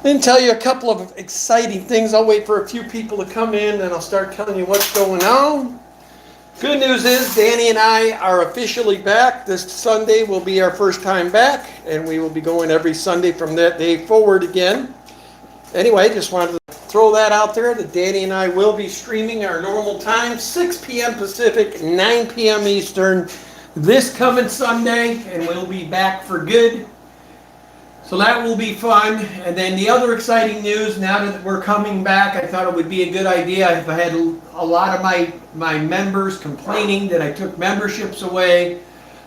Then tell you a couple of exciting things. I'll wait for a few people to come in and I'll start telling you what's going on. Good news is Danny and I are officially back. This Sunday will be our first time back, and we will be going every Sunday from that day forward again. Anyway, just wanted to throw that out there that Danny and I will be streaming our normal time, 6 p.m. Pacific, 9 p.m. Eastern, this coming Sunday, and we'll be back for good. So that will be fun. And then the other exciting news, now that we're coming back, I thought it would be a good idea if I had a lot of my members complaining that I took memberships away.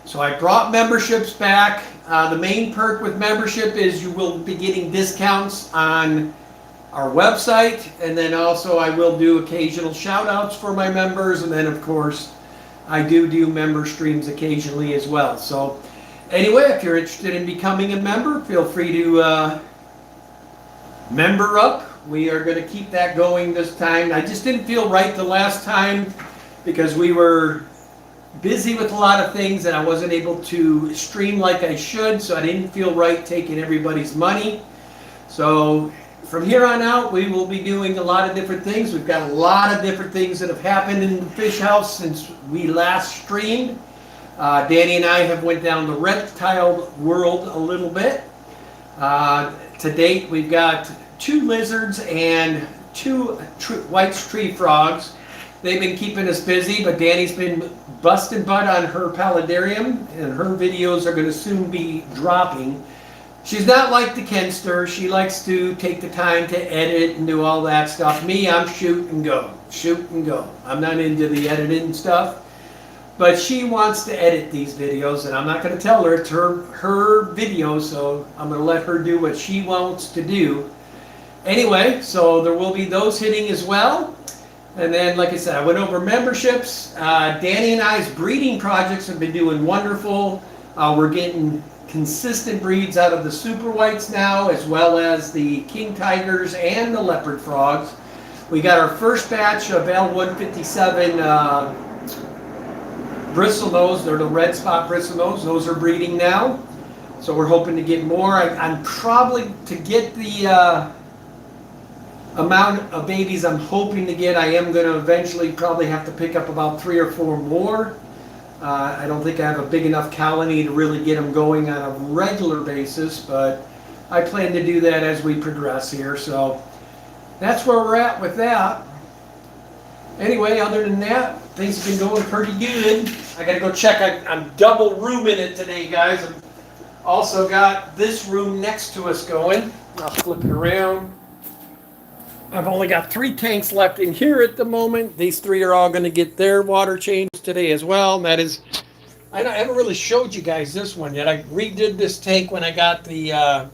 So I brought memberships back. The main perk with membership is you will be getting discounts on our website. And then also I will do occasional shout outs for my members. And then of course I do member streams occasionally as well. So anyway, if you're interested in becoming a member, feel free to member up. We are going to keep that going this time. I just didn't feel right the last time because we were busy with a lot of things and I wasn't able to stream like I should, so I didn't feel right taking everybody's money. So from here on out, we will be doing a lot of different things. We've got a lot of different things that have happened in the fish house since we last streamed. Danny and I have went down the reptile world a little bit. To date, we've got 2 lizards and 2 white tree frogs. They've been keeping us busy, but Danny's been busting butt on her paludarium, and her videos are going to soon be dropping. She's not like the Kenster. She likes to take the time to edit and do all that stuff. Me, I'm shoot and go. Shoot and go. I'm not into the editing stuff. But she wants to edit these videos, and I'm not going to tell her it's her video, so I'm going to let her do what she wants to do. Anyway, so there will be those hitting as well. And then, like I said, I went over memberships. Danny and I's breeding projects have been doing wonderful. We're getting consistent breeds out of the super whites now, as well as the king tigers and the leopard frogs. We got our first batch of L157 bristlenose. They're the red spot bristlenose. Those are breeding now. So we're hoping to get more. I'm probably, to get the amount of babies I'm hoping to get, I am going to eventually probably have to pick up about 3 or 4 more. I don't think I have a big enough colony to really get them going on a regular basis, but I plan to do that as we progress here. So that's where we're at with that. Anyway, other than that, things have been going pretty good. I gotta go check. I'm double rooming it today, guys. I've also got this room next to us going. I'll flip it around. I've only got 3 tanks left in here at the moment. These 3 are all going to get their water changed today as well. And that is, I haven't really showed you guys this one yet. I redid this tank when I got the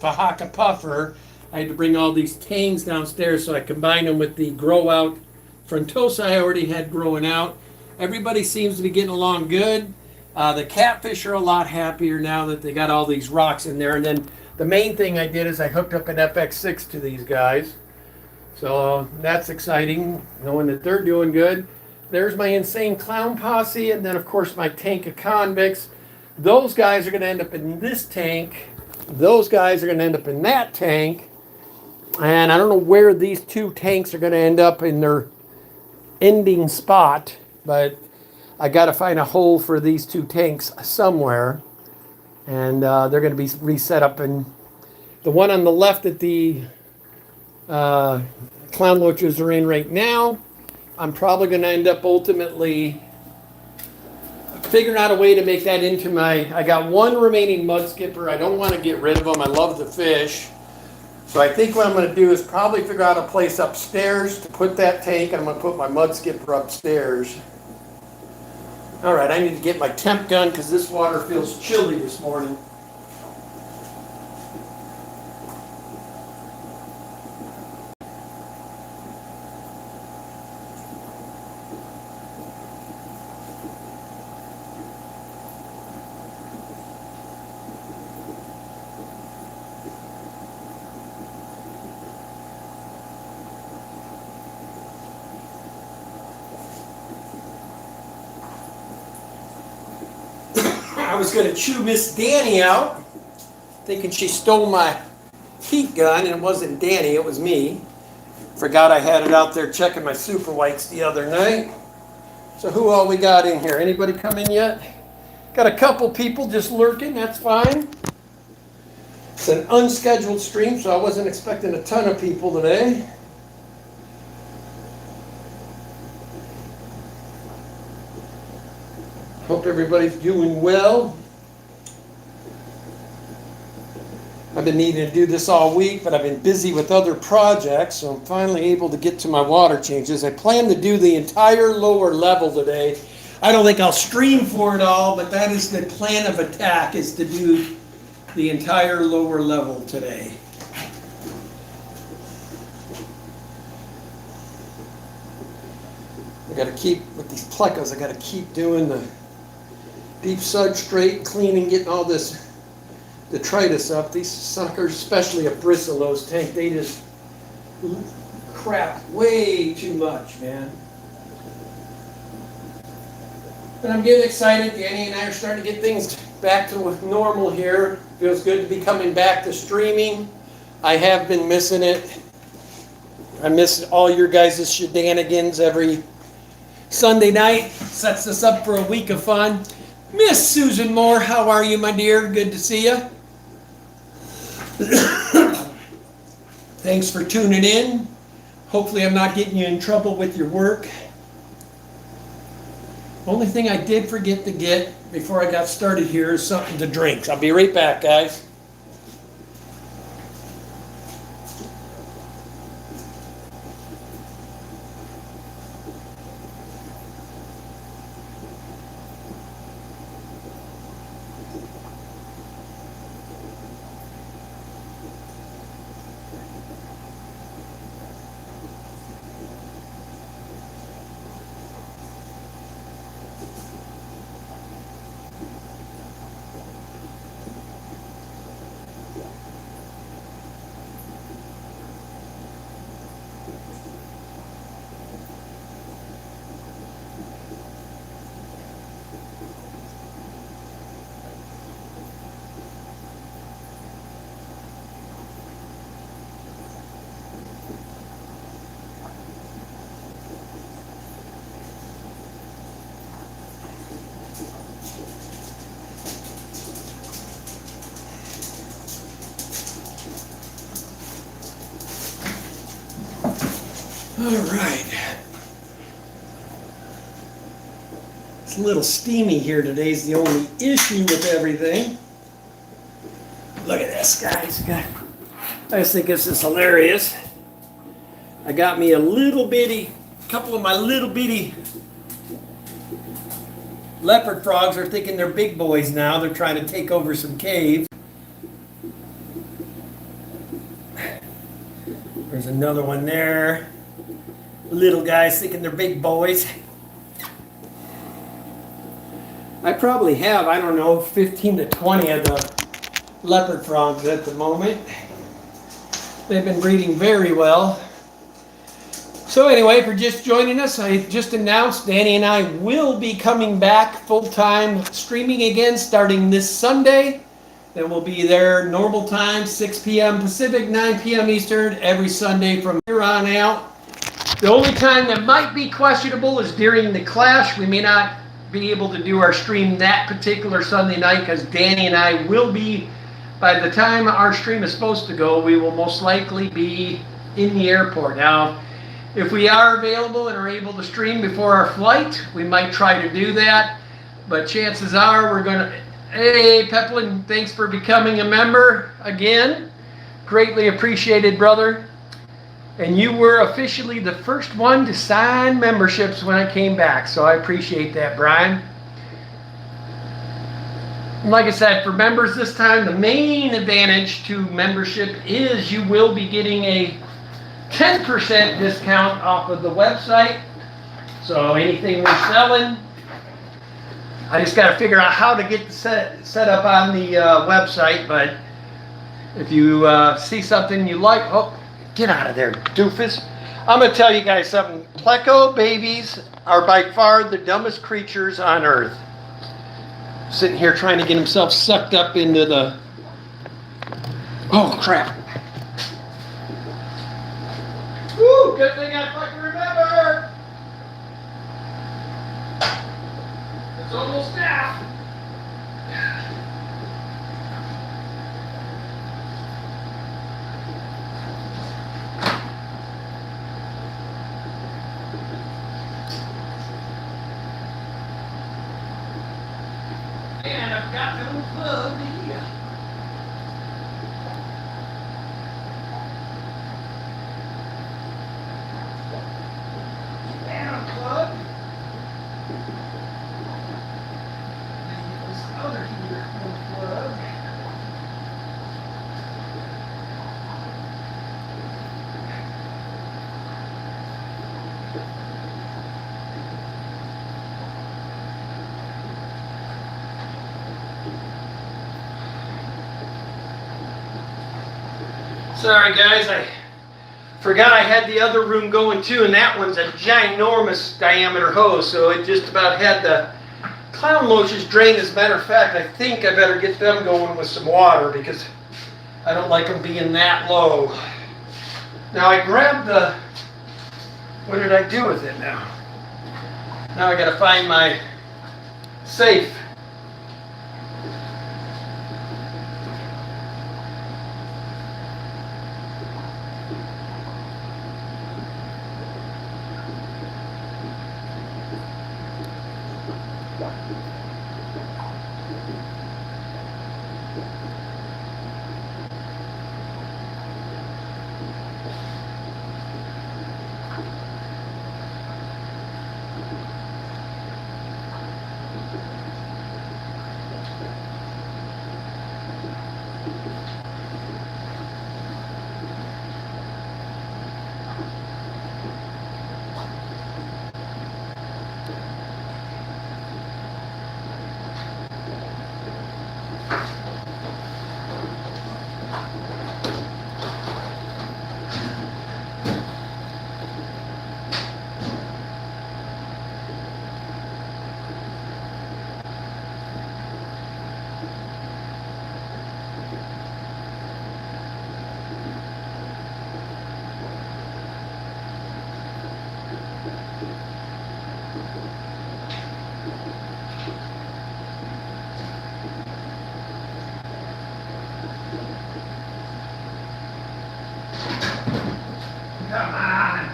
Fahaka puffer. I had to bring all these tangs downstairs, so I combined them with the grow out frontosa I already had growing out. Everybody seems to be getting along good. The catfish are a lot happier now that they got all these rocks in there. And then the main thing I did is I hooked up an FX6 to these guys. So that's exciting, knowing that they're doing good. There's my insane clown posse, and then of course my tank of convicts. Those guys are going to end up in this tank. Those guys are going to end up in that tank. And I don't know where these 2 tanks are going to end up in their ending spot, but I got to find a hole for these 2 tanks somewhere. And they're going to be reset up. And the one on the left that the clown loaches are in right now, I'm probably going to end up ultimately figuring out a way to make that into my, I got 1 remaining mud skipper. I don't want to get rid of them. I love the fish. So I think what I'm going to do is probably figure out a place upstairs to put that tank. I'm going to put my mud skipper upstairs. All right, I need to get my temp gun because this water feels chilly this morning. I was going to chew Miss Danny out, thinking she stole my heat gun, and it wasn't Danny, it was me. Forgot I had it out there checking my super whites the other night. So who all we got in here? Anybody come in yet? Got a couple people just lurking, that's fine. It's an unscheduled stream, so I wasn't expecting a ton of people today. Hope everybody's doing well. I've been needing to do this all week, but I've been busy with other projects, so I'm finally able to get to my water changes. I plan to do the entire lower level today. I don't think I'll stream for it all, but that is the plan of attack, is to do the entire lower level today. I gotta keep, with these plecos, I gotta keep doing the deep substrate, cleaning, getting all this detritus up. These suckers, especially a Bristolose tank, they just crap way too much, man. But I'm getting excited. Danny and I are starting to get things back to normal here. Feels good to be coming back to streaming. I have been missing it. I miss all your guys' shenanigans every Sunday night. Sets us up for a week of fun. Miss Susan Moore, how are you, my dear? Good to see you. Thanks for tuning in. Hopefully I'm not getting you in trouble with your work. Only thing I did forget to get before I got started here is something to drink. I'll be right back, guys. All right. It's a little steamy here today is the only issue with everything. Look at this, guys. I just think this is hilarious. I got me a couple of my little bitty leopard frogs are thinking they're big boys now. They're trying to take over some cave. There's another one there. Little guys thinking they're big boys. I probably have, I don't know, 15 to 20 of the leopard frogs at the moment. They've been breeding very well. So anyway, if you're just joining us, I just announced Danny and I will be coming back full-time streaming again starting this Sunday. Then we'll be there normal time, 6 p.m. Pacific, 9 p.m. Eastern, every Sunday from here on out. The only time that might be questionable is during the clash. We may not be able to do our stream that particular Sunday night because Danny and I will be, by the time our stream is supposed to go, we will most likely be in the airport. Now, if we are available and are able to stream before our flight, we might try to do that. But chances are we're going to... Hey, Peplin, thanks for becoming a member again. Greatly appreciated, brother. And you were officially the first one to sign memberships when I came back. So I appreciate that, Brian. And like I said, for members this time, the main advantage to membership is you will be getting a 10% discount off of the website. So anything we're selling, I just got to figure out how to get the set up on the website. But if you see something you like, oh, get out of there, doofus. I'm going to tell you guys something. Pleco babies are by far the dumbest creatures on earth. Sitting here trying to get himself sucked up into the... Oh, crap. good thing I fucking remember. It's almost half. And I've got no plug here. And a plug. And this other here plug. Sorry guys, I forgot I had the other room going too, and that one's a ginormous diameter hose, so it just about had the clown lotions drained. As a matter of fact, I think I better get them going with some water because I don't like them being that low. Now I grabbed the, what did I do with it now? Now I gotta find my safe. Come on.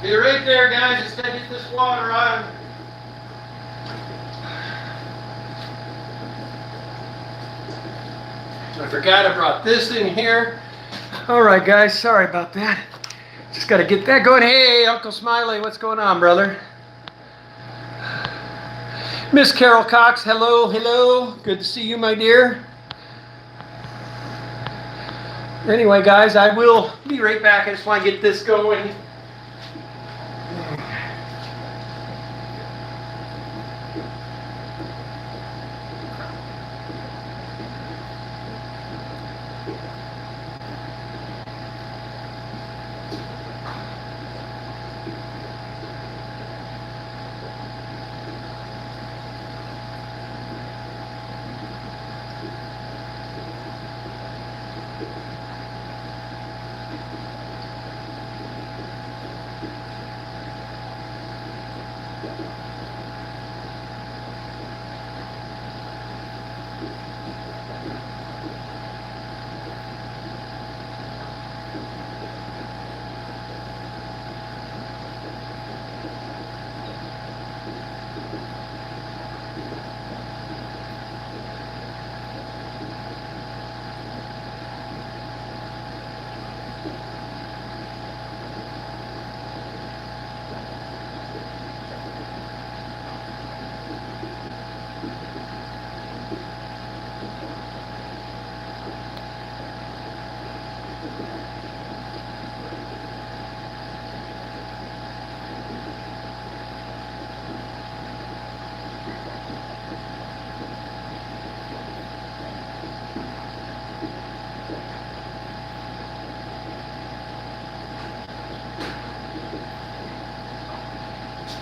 Be right there, guys. Just gotta get this water on. I forgot I brought this in here. All right, guys. Sorry about that. Just got to get that going. Hey, Uncle Smiley, what's going on, brother? Miss Carol Cox, hello, hello. Good to see you, my dear. Anyway, guys, I will be right back. I just want to get this going.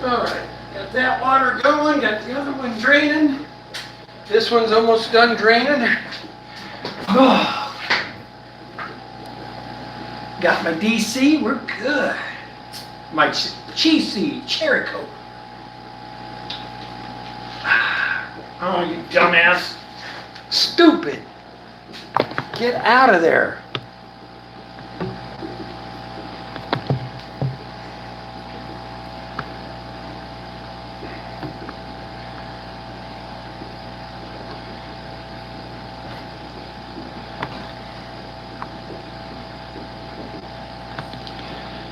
All right, got that water going, got the other one draining. This one's almost done draining. Oh. Got my DC, we're good. My cheese seed, cherry coke. Oh, you dumbass. Stupid. Get out of there.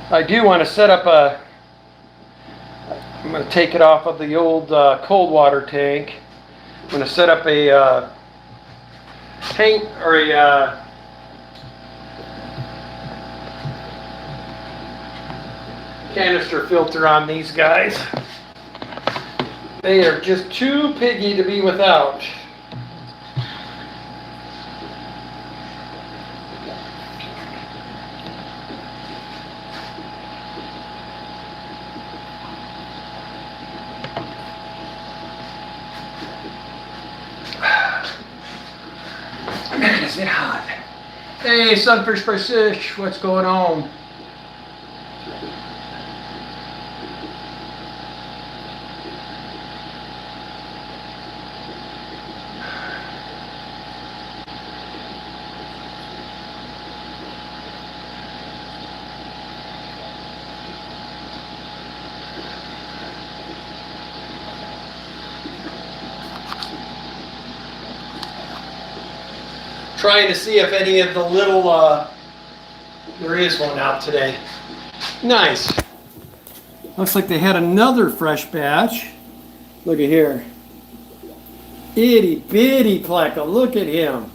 I do want to set up I'm going to take it off of the old cold water tank. I'm going to set up a tank or a canister filter on these guys. They are just too piggy to be without. Man, is it hot. Hey, Sunfish Fish, what's going on? Trying to see if any of the little, there is one out today. Nice. Looks like they had another fresh batch. Look at here. Itty bitty pleca, look at him.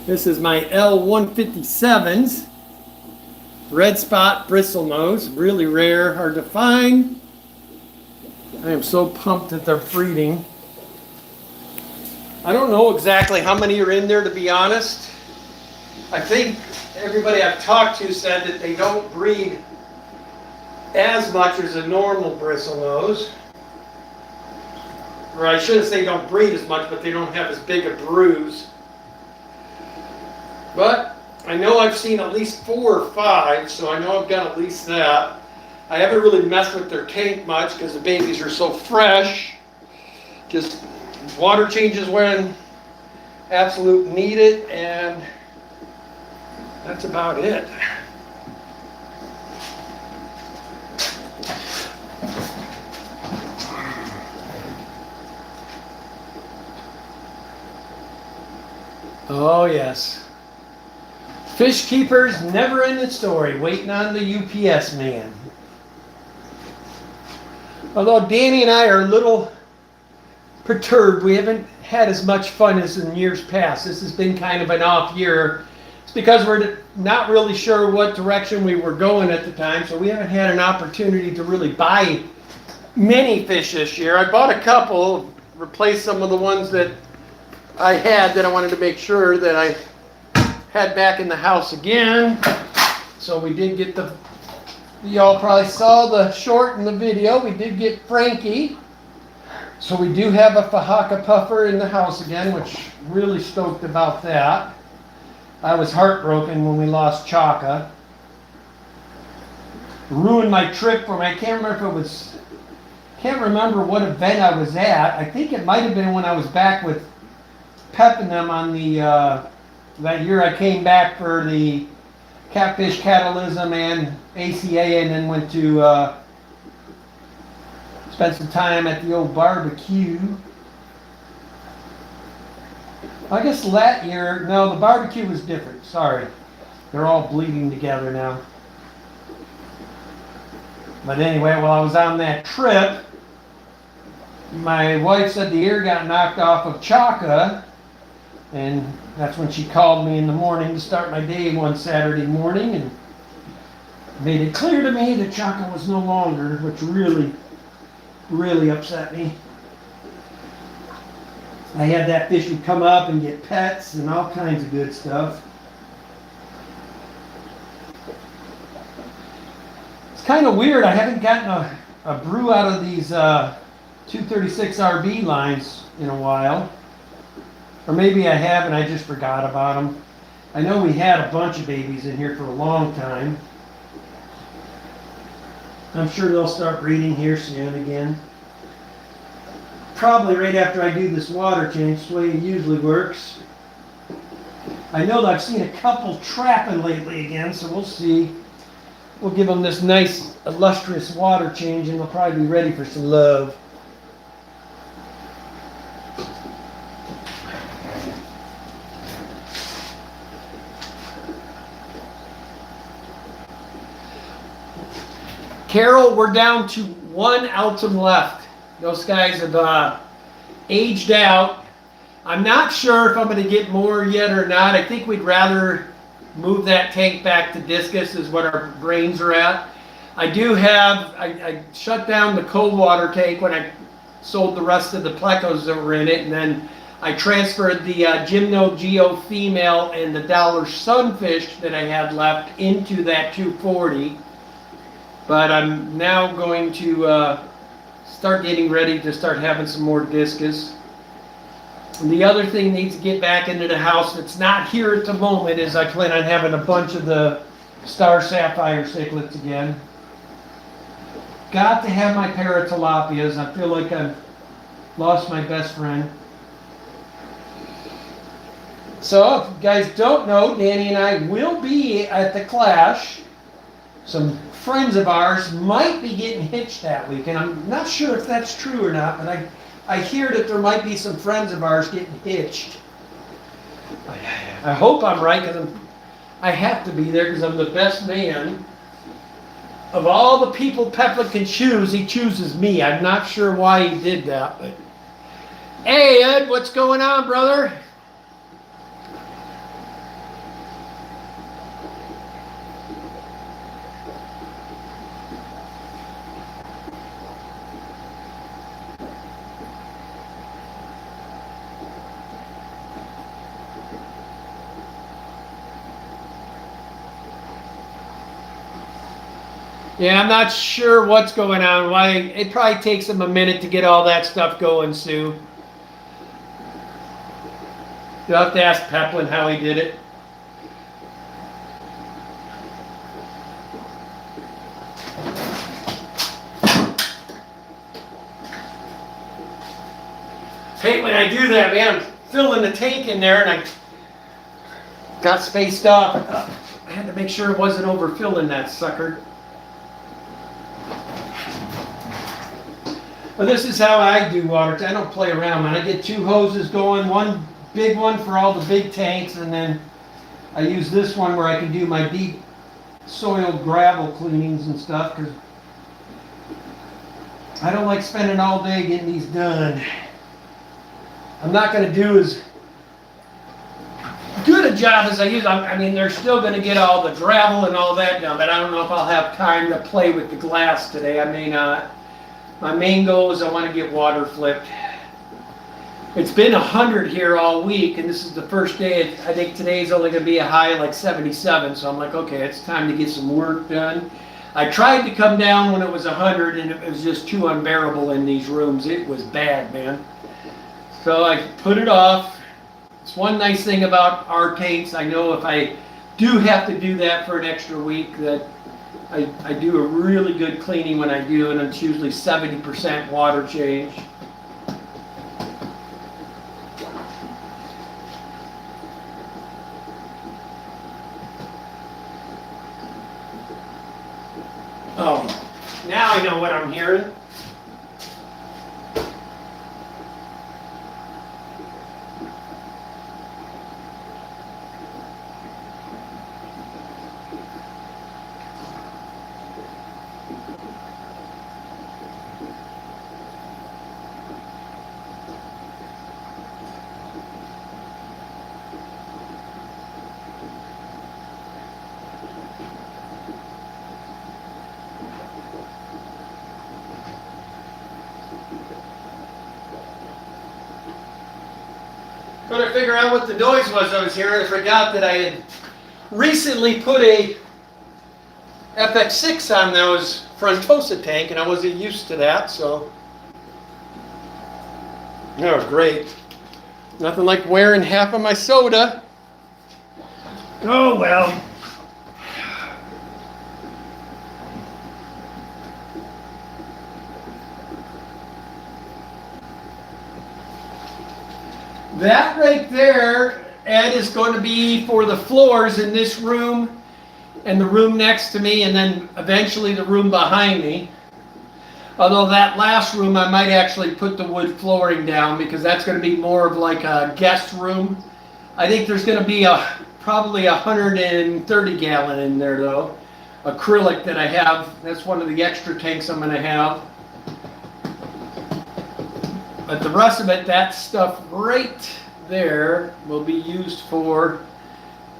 This is my L157s. Red spot bristlenose, really rare, hard to find. I am so pumped that they're breeding. I don't know exactly how many are in there, to be honest. I think everybody I've talked to said that they don't breed as much as a normal bristlenose. Or I shouldn't say don't breed as much, but they don't have as big a bruise. But I know I've seen at least 4 or 5, so I know I've got at least that. I haven't really messed with their tank much because the babies are so fresh. Just water changes when absolute need it, and that's about it. Oh yes. Fish keepers, never ending story, waiting on the UPS man. Although Danny and I are a little perturbed, we haven't had as much fun as in years past. This has been kind of an off year. It's because we're not really sure what direction we were going at the time, so we haven't had an opportunity to really buy many fish this year. I bought a couple, replaced some of the ones that I had that I wanted to make sure that I had back in the house again. So we did get the, y'all probably saw the short in the video, we did get Frankie. So we do have a Fahaka puffer in the house again, which really stoked about that. I was heartbroken when we lost Chaka. Ruined my trip for me. I can't remember what event I was at. I think it might have been when I was back with Pep and them on the, that year I came back for the Catfish Catalysm and ACA, and then went to spent some time at the old barbecue. I guess that year, no, the barbecue was different. Sorry. They're all bleeding together now. But anyway, while I was on that trip, my wife said the ear got knocked off of Chaka, and that's when she called me in the morning to start my day one Saturday morning and made it clear to me that Chaka was no longer, which really upset me. I had that fish would come up and get pets and all kinds of good stuff. kind of weird. I haven't gotten a brew out of these 236 RB lines in a while. Or maybe I have and I just forgot about them. I know we had a bunch of babies in here for a long time. I'm sure they'll start breeding here soon again. Probably right after I do this water change, the way it usually works. I know that I've seen a couple trapping lately again, so we'll see. We'll give them this nice, illustrious water change, and they'll probably be ready for some love. Carol, we're down to one Altum left. Those guys have aged out. I'm not sure if I'm going to get more yet or not. I think we'd rather move that tank back to discus is what our brains are at. I do have, I shut down the cold water tank when I sold the rest of the plecos that were in it, and then I transferred the Gymno Geo female and the Dollar Sunfish that I had left into that 240. But I'm now going to start getting ready to start having some more discus. And the other thing needs to get back into the house that's not here at the moment is I plan on having a bunch of the Star Sapphire cichlids again. Got to have my Paratilapias. I feel like I've lost my best friend. So, if you guys don't know, Danny and I will be at the Clash. Some friends of ours might be getting hitched that week, and I'm not sure if that's true or not, but I hear that there might be some friends of ours getting hitched. I hope I'm right, because I have to be there because I'm the best man. Of all the people Peppa can choose, he chooses me. I'm not sure why he did that, but... Hey, Ed, what's going on, brother? Yeah, I'm not sure what's going on. Why it probably takes them a minute to get all that stuff going, Sue. You'll have to ask Peplin how he did it. Hey, when I do that, man, I'm filling the tank in there and I got spaced off. I had to make sure it wasn't overfilling that sucker. Well, this is how I do water. I don't play around, man. I get two hoses going, one big one for all the big tanks, and then I use this one where I can do my deep soil gravel cleanings and stuff, because I don't like spending all day getting these done. I'm not going to do as good a job as I use. I mean, they're still going to get all the gravel and all that done, but I don't know if I'll have time to play with the glass today. I may not. My main goal is I want to get water flipped. It's been 100 here all week, and this is the first day. I think today's only going to be a high like 77, so I'm like, okay, it's time to get some work done. I tried to come down when it was 100, and it was just too unbearable in these rooms. It was bad, man. So I put it off. It's one nice thing about our tanks. I know if I do have to do that for an extra week, that I do a really good cleaning when I do, and it's usually 70% water change. Oh, now I know what I'm hearing. Trying to figure out what the noise was I was hearing. I forgot that I had recently put a FX6 on those Frontosa tank, and I wasn't used to that, so. Oh, great. Nothing like wearing half of my soda. Oh, well. That right there, Ed, is going to be for the floors in this room and the room next to me, and then eventually the room behind me. Although that last room, I might actually put the wood flooring down because that's going to be more of like a guest room. I think there's going to be probably 130 gallon in there though. Acrylic that I have. That's one of the extra tanks I'm going to have. But the rest of it, that stuff right there, will be used for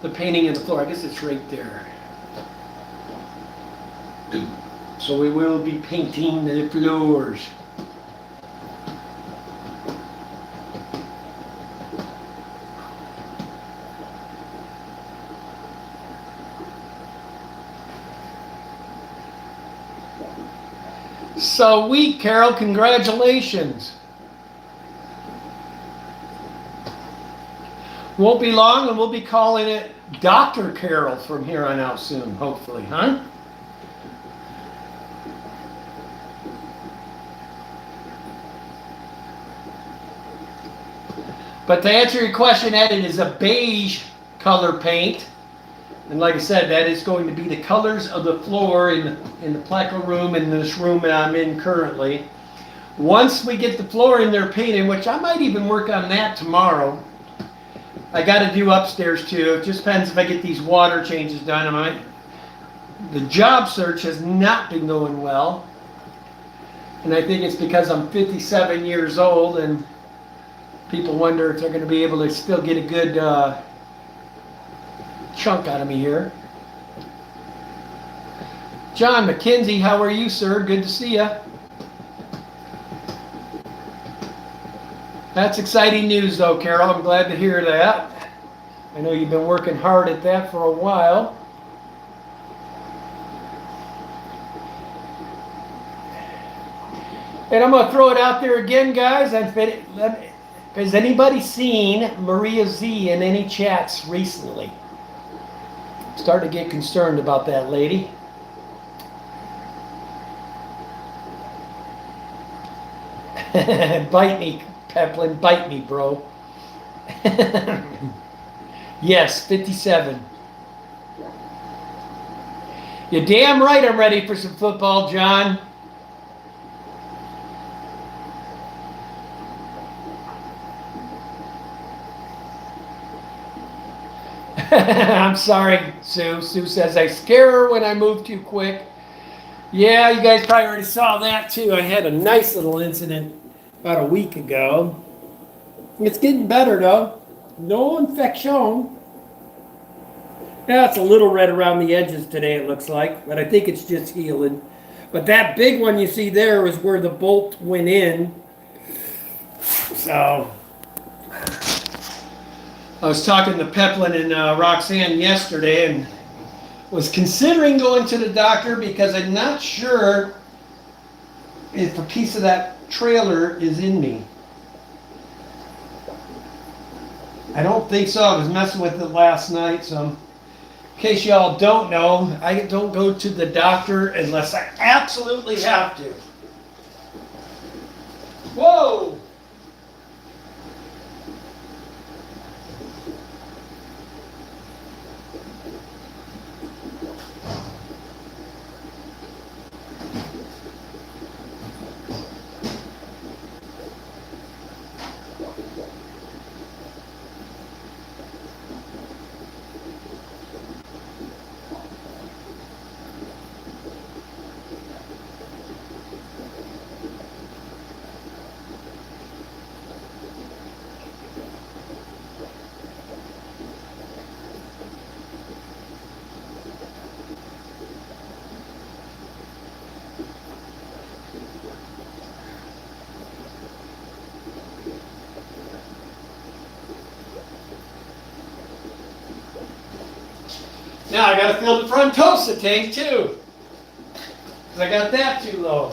the painting of the floor. I guess it's right there. So we will be painting the floors. Sweet, Carol, congratulations. Won't be long, and we'll be calling it Dr. Carol from here on out soon, hopefully, huh? But to answer your question, Ed, it is a beige color paint. And like I said, that is going to be the colors of the floor in the pleco room and this room that I'm in currently. Once we get the floor in there painted, which I might even work on that tomorrow. I got to do upstairs too. It just depends if I get these water changes done. The job search has not been going well. And I think it's because I'm 57 years old and people wonder if they're going to be able to still get a good chunk out of me here. John McKenzie, how are you, sir? Good to see you. That's exciting news, though, Carol. I'm glad to hear that. I know you've been working hard at that for a while. And I'm going to throw it out there again, guys. Has anybody seen Maria Z in any chats recently? Starting to get concerned about that lady. Bite me, Peplin. Bite me, bro. Yes, 57. You're damn right I'm ready for some football, John. I'm sorry, Sue. Sue says I scare her when I move too quick. Yeah, you guys probably already saw that too. I had a nice little incident about a week ago. It's getting better though. No infection. Yeah, it's a little red around the edges today, it looks like, but I think it's just healing. But that big one you see there is where the bolt went in. So I was talking to Peplin and Roxanne yesterday and was considering going to the doctor because I'm not sure if a piece of that trailer is in me. I don't think so. I was messing with it last night, so in case y'all don't know, I don't go to the doctor unless I absolutely have to. Whoa! Now I gotta fill the Frontosa tank too. 'Cause I got that too low.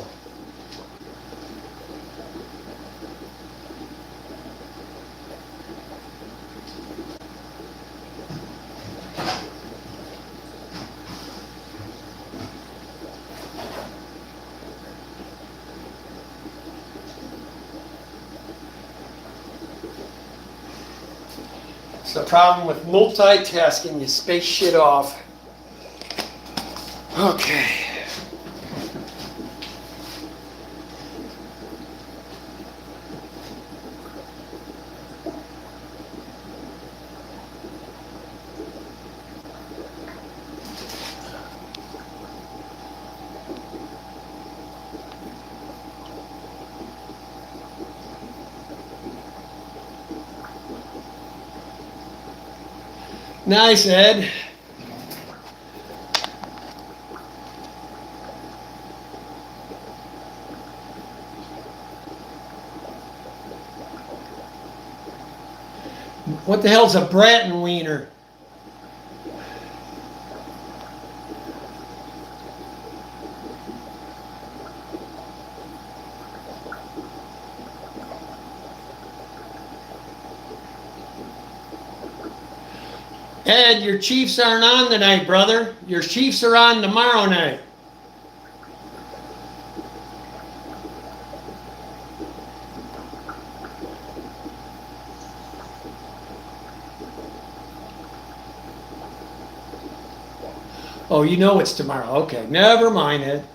It's the problem with multitasking, you space shit off. Okay. Nice, Ed. What the hell's a Bratton wiener? Ed, your Chiefs aren't on tonight, brother. Your Chiefs are on tomorrow night. Oh, you know it's tomorrow. Okay, never mind, Ed.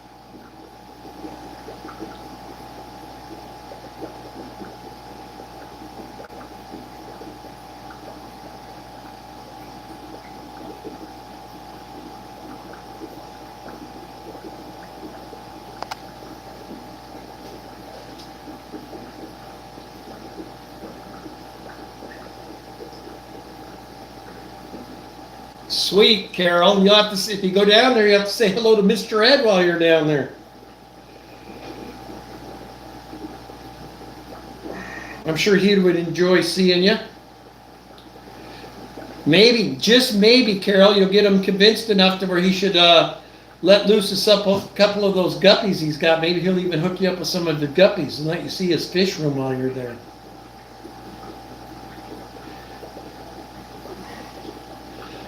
Sweet, Carol. You'll have to, if you go down there, you have to say hello to Mr. Ed while you're down there. I'm sure he would enjoy seeing you. Maybe, just maybe, Carol, you'll get him convinced enough to where he should let loose a couple of those guppies he's got. Maybe he'll even hook you up with some of the guppies and let you see his fish room while you're there.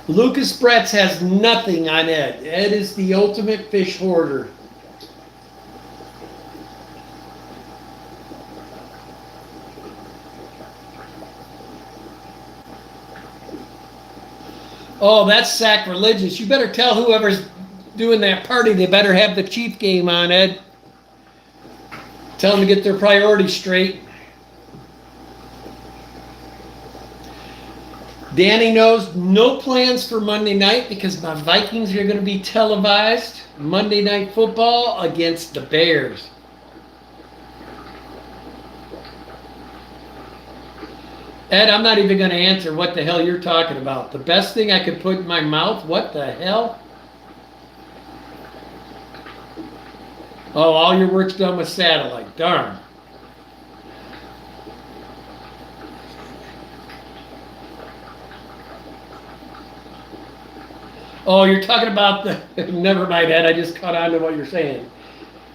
Lucas Bretz has nothing on Ed. Ed is the ultimate fish hoarder. Oh, that's sacrilegious. You better tell whoever's doing that party they better have the Chief game on, Ed. Tell them to get their priorities straight. Danny knows no plans for Monday night because my Vikings are going to be televised. Monday Night Football against the Bears. Ed, I'm not even going to answer what the hell you're talking about. The best thing I could put in my mouth? What the hell? Oh, all your work's done with satellite. Darn. Oh, you're talking about the... Never mind, Ed. I just caught on to what you're saying.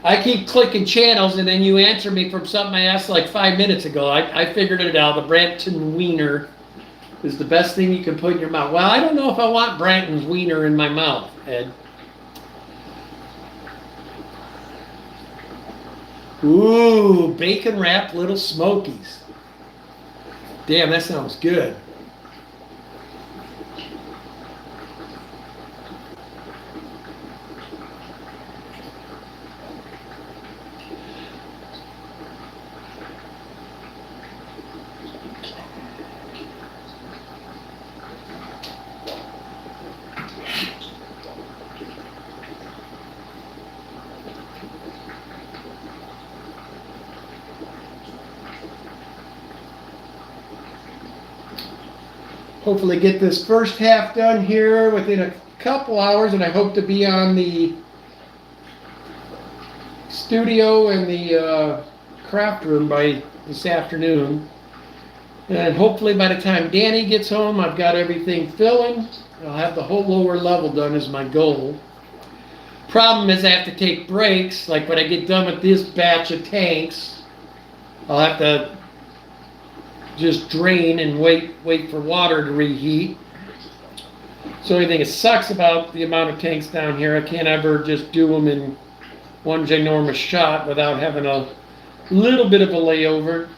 I keep clicking channels, and then you answer me from something I asked like 5 minutes ago. I figured it out. The Branton Wiener is the best thing you can put in your mouth. Well, I don't know if I want Branton's Wiener in my mouth, Ed. Ooh, bacon-wrapped Little Smokies. Damn, that sounds good. Hopefully get this first half done here within a couple hours, and I hope to be on the studio and the craft room by this afternoon. And hopefully by the time Danny gets home, I've got everything filling. I'll have the whole lower level done is my goal. Problem is I have to take breaks. Like when I get done with this batch of tanks, I'll have to just drain and wait for water to reheat. So the only thing that sucks about the amount of tanks down here, I can't ever just do them in one ginormous shot without having a little bit of a layover.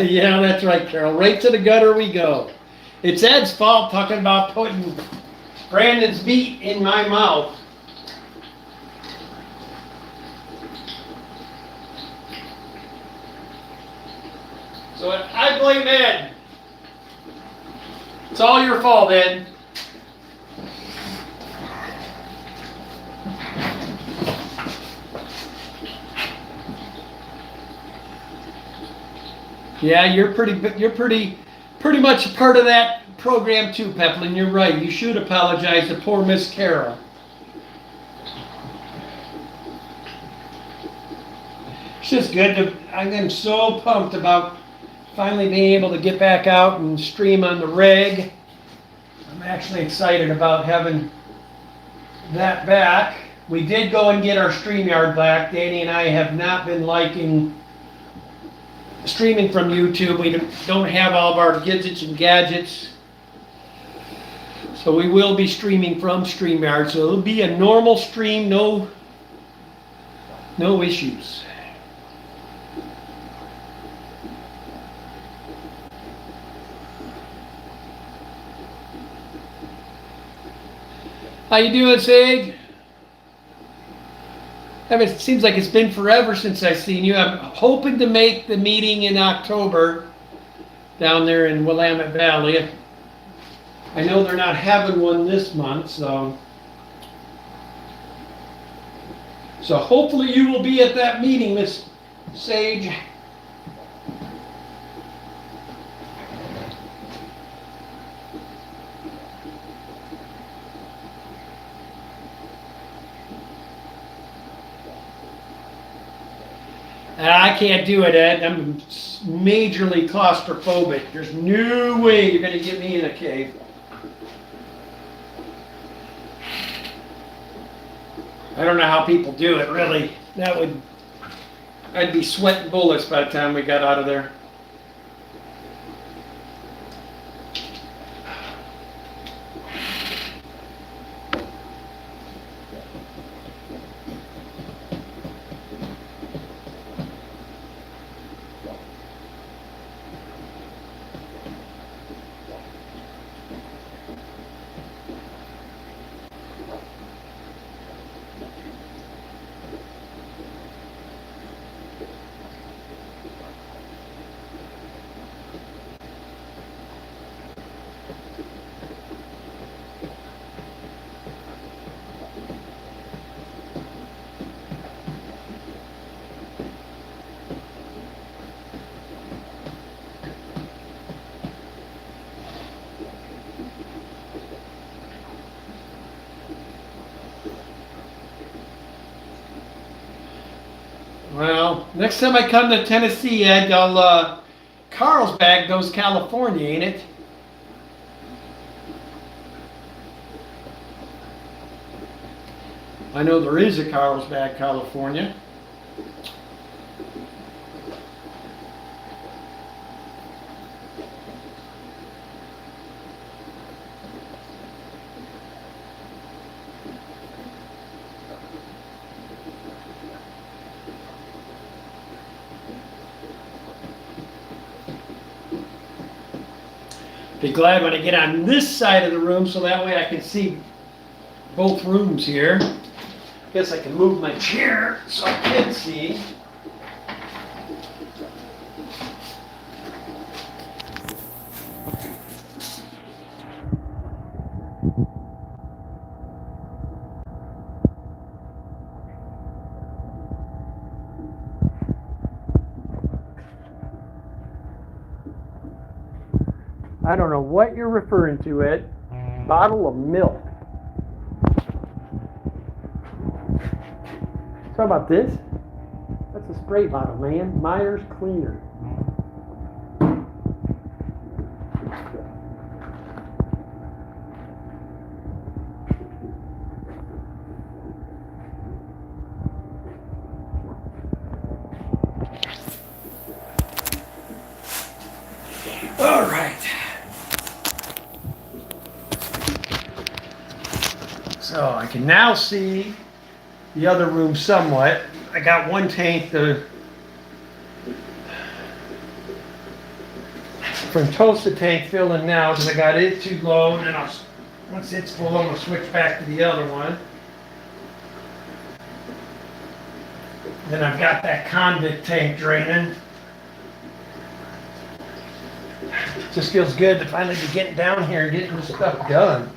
Yeah, that's right, Carol. Right to the gutter we go. It's Ed's fault talking about putting Brandon's meat in my mouth. So I blame Ed. It's all your fault, Ed. Yeah, you're pretty much a part of that program too, Peplin. You're right. You should apologize to poor Miss Carol. It's just good to. I'm so pumped about finally being able to get back out and stream on the reg. I'm actually excited about having that back. We did go and get our StreamYard back. Danny and I have not been liking streaming from YouTube. We don't have all of our gadgets and gadgets. So we will be streaming from StreamYard. So it'll be a normal stream, no issues. How you doing, Sage? It seems like it's been forever since I've seen you. I'm hoping to make the meeting in October down there in Willamette Valley. I know they're not having one this month, so hopefully you will be at that meeting, Miss Sage. I can't do it, Ed. I'm majorly claustrophobic. There's no way you're going to get me in a cave. I don't know how people do it, really. I'd be sweating bullets by the time we got out of there. Well, next time I come to Tennessee, Ed, Carlsbad goes California, ain't it? I know there is a Carlsbad, California. Be glad when I get on this side of the room so that way I can see both rooms here. Guess I can move my chair so I can see. I don't know what you're referring to, Ed. Bottle of milk. Talk about this? That's a spray bottle, man. Myers Cleaner. All right. So I can now see the other room somewhat. I got one tank from Tulsa tank filling now because I got it too low, and then once it's full, I'm gonna switch back to the other one. Then I've got that convict tank draining. Just feels good to finally be getting down here and getting this stuff done.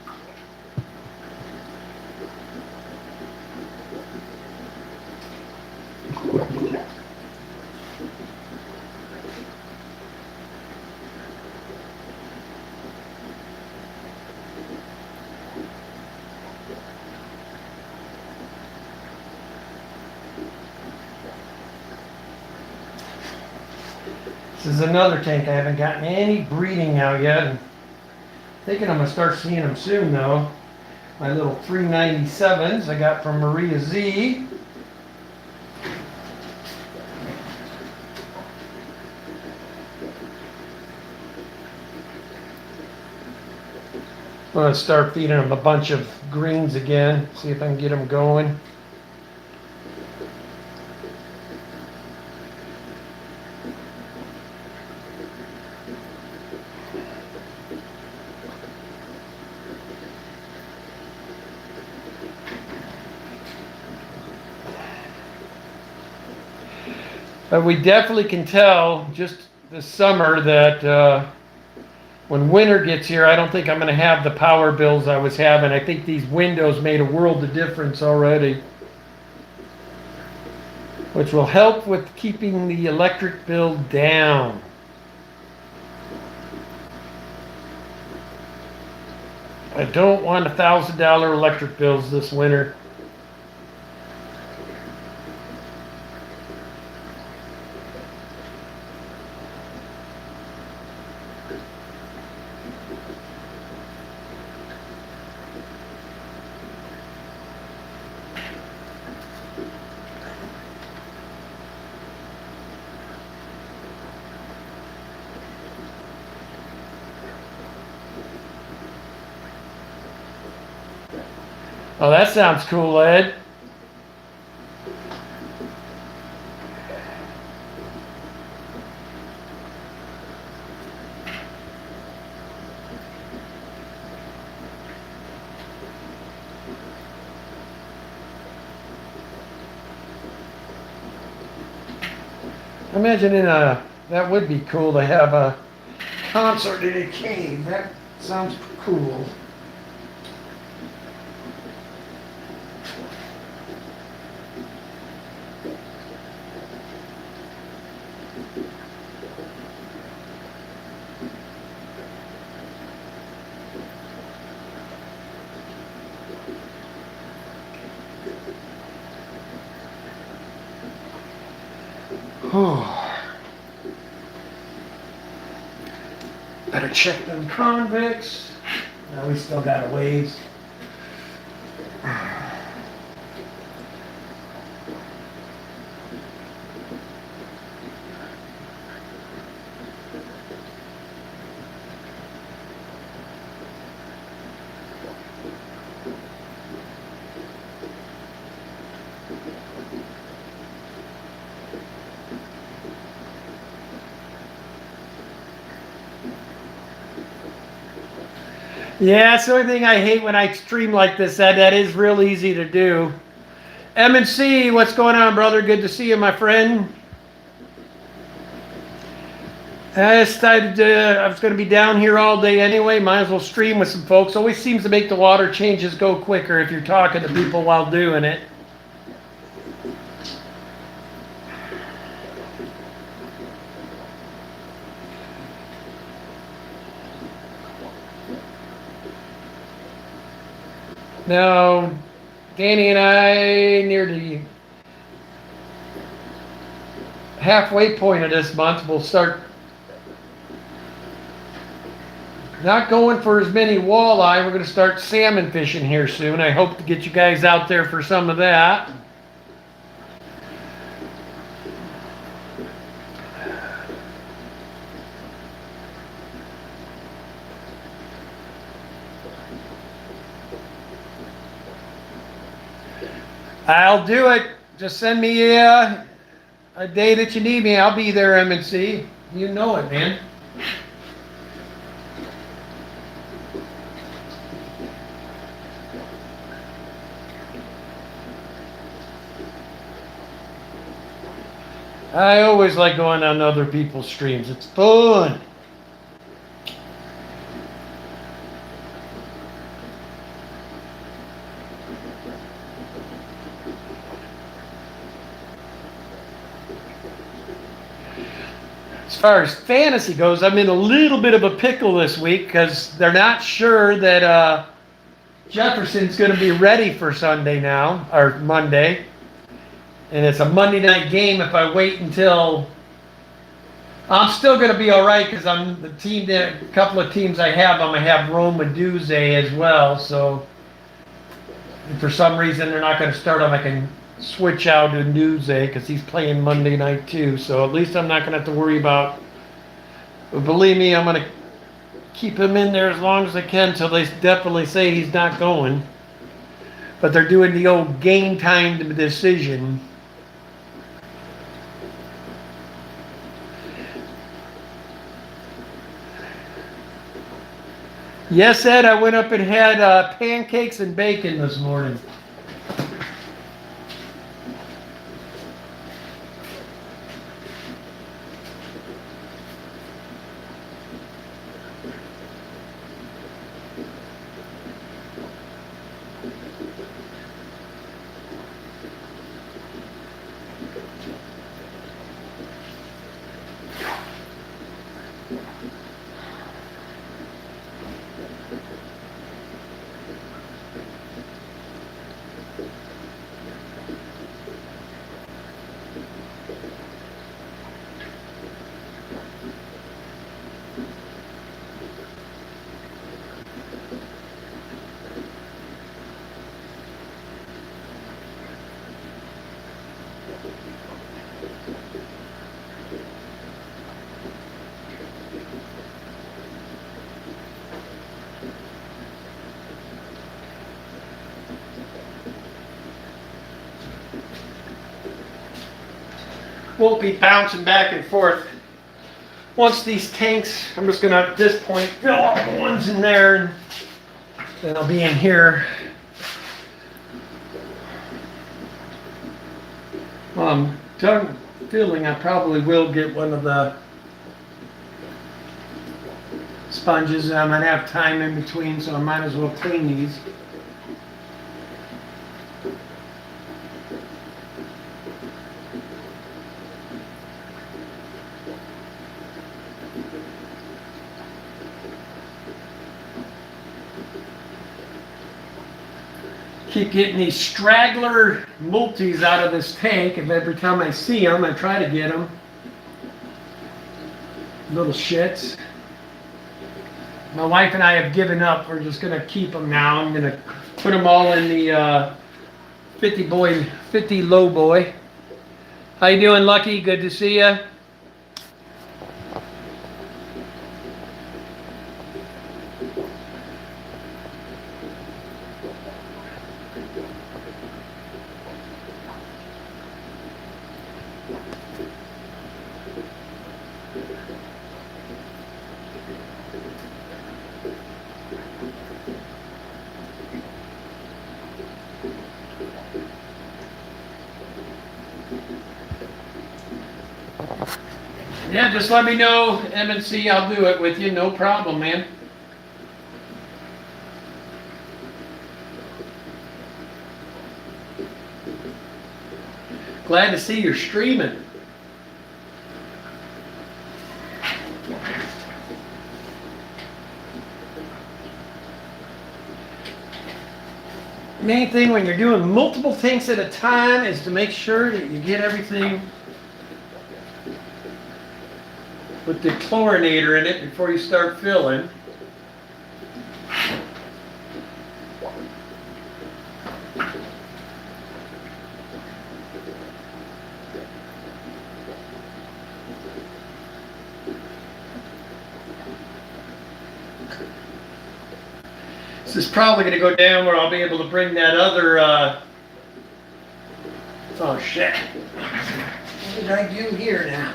This is another tank I haven't gotten any breeding out yet. I'm thinking I'm going to start seeing them soon though. My little 397s I got from Maria Z. I'm going to start feeding them a bunch of greens again, see if I can get them going. But we definitely can tell just this summer that when winter gets here, I don't think I'm going to have the power bills I was having. I think these windows made a world of difference already, which will help with keeping the electric bill down. I don't want $1,000 electric bills this winter. Oh, that sounds cool, Ed. Imagine that would be cool to have a concert in a cave. That sounds cool. Better check them convicts. No, we still got a ways. Yeah, it's the only thing I hate when I stream like this. That is real easy to do. M&C, what's going on, brother? Good to see you, my friend. I decided I was going to be down here all day anyway. Might as well stream with some folks. Always seems to make the water changes go quicker if you're talking to people while doing it. Now, Danny and I halfway point of this month, we'll start not going for as many walleye. We're going to start salmon fishing here soon. I hope to get you guys out there for some of that. I'll do it. Just send me a day that you need me. I'll be there, MNC. You know it, man. I always like going on other people's streams. It's fun. As far as fantasy goes, I'm in a little bit of a pickle this week because they're not sure that Jefferson's going to be ready for Sunday now, or Monday. And it's a Monday night game. If I wait until... I'm still going to be all right because I'm the team that a couple of teams I have, I'm going to have Rome Meduze as well. So if for some reason they're not going to start him, I can switch out to Meduze because he's playing Monday night too. So at least I'm not going to have to worry about... But believe me, I'm going to keep him in there as long as I can until they definitely say he's not going. But they're doing the old game time decision. Yes, Ed, I went up and had pancakes and bacon this morning. Won't be bouncing back and forth. Once these tanks, I'm just gonna at this point fill all the ones in there, and then I'll be in here. Well, I'm done filling. I probably will get one of the sponges, and I'm gonna have time in between, so I might as well clean these. Keep getting these straggler multis out of this tank, and every time I see them, I try to get them. Little shits. My wife and I have given up. We're just going to keep them now. I'm going to put them all in the 50 low boy. How you doing, Lucky? Good to see you. Yeah, just let me know, MNC. I'll do it with you. No problem, man. Glad to see you're streaming. Main thing when you're doing multiple tanks at a time is to make sure that you get everything Put the chlorinator in it before you start filling. This is probably going to go down where I'll be able to bring that other, oh shit. What did I do here now?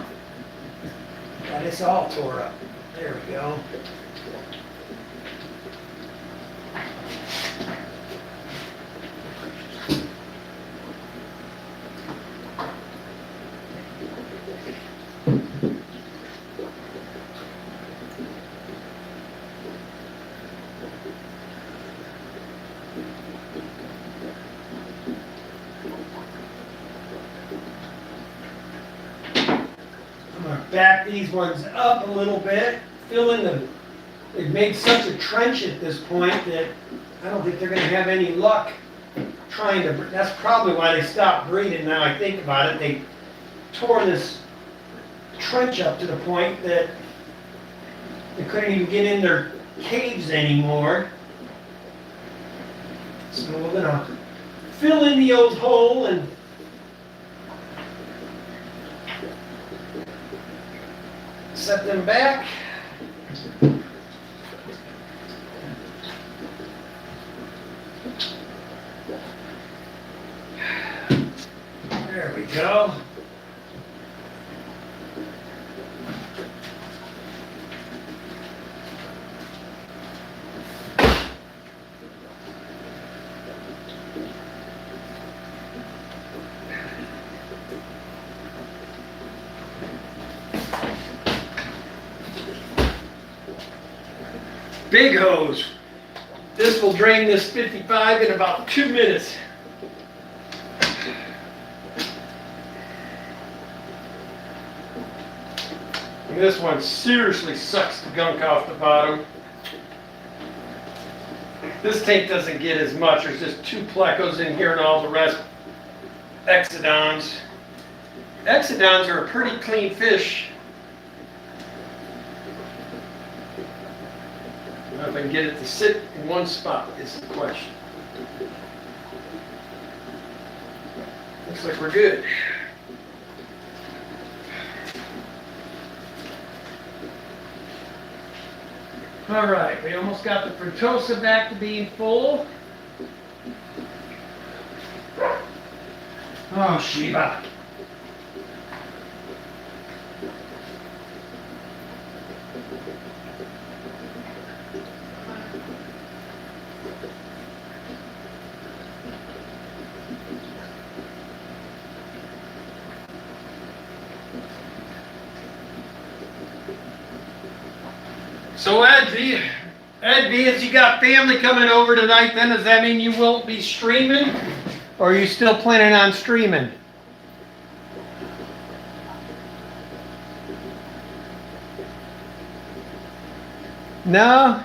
Got this all tore up. There we go. Back these ones up a little bit, fill in the, they've made such a trench at this point that I don't think they're going to have any luck trying to, that's probably why they stopped breeding. Now I think about it, they tore this trench up to the point that they couldn't even get in their caves anymore. So we're going to fill in the old hole and set them back. There we go. Big hose. This will drain this 55 in about 2 minutes. And this one seriously sucks the gunk off the bottom. This tank doesn't get as much. There's just 2 plecos in here and all the rest Exodons. Exodons are a pretty clean fish. If I can get it to sit in one spot is the question. Looks like we're good. All right, we almost got the Fructosa back to being full. Oh, Shiva. So Ed V, as you got family coming over tonight, then does that mean you won't be streaming? Or are you still planning on streaming? No?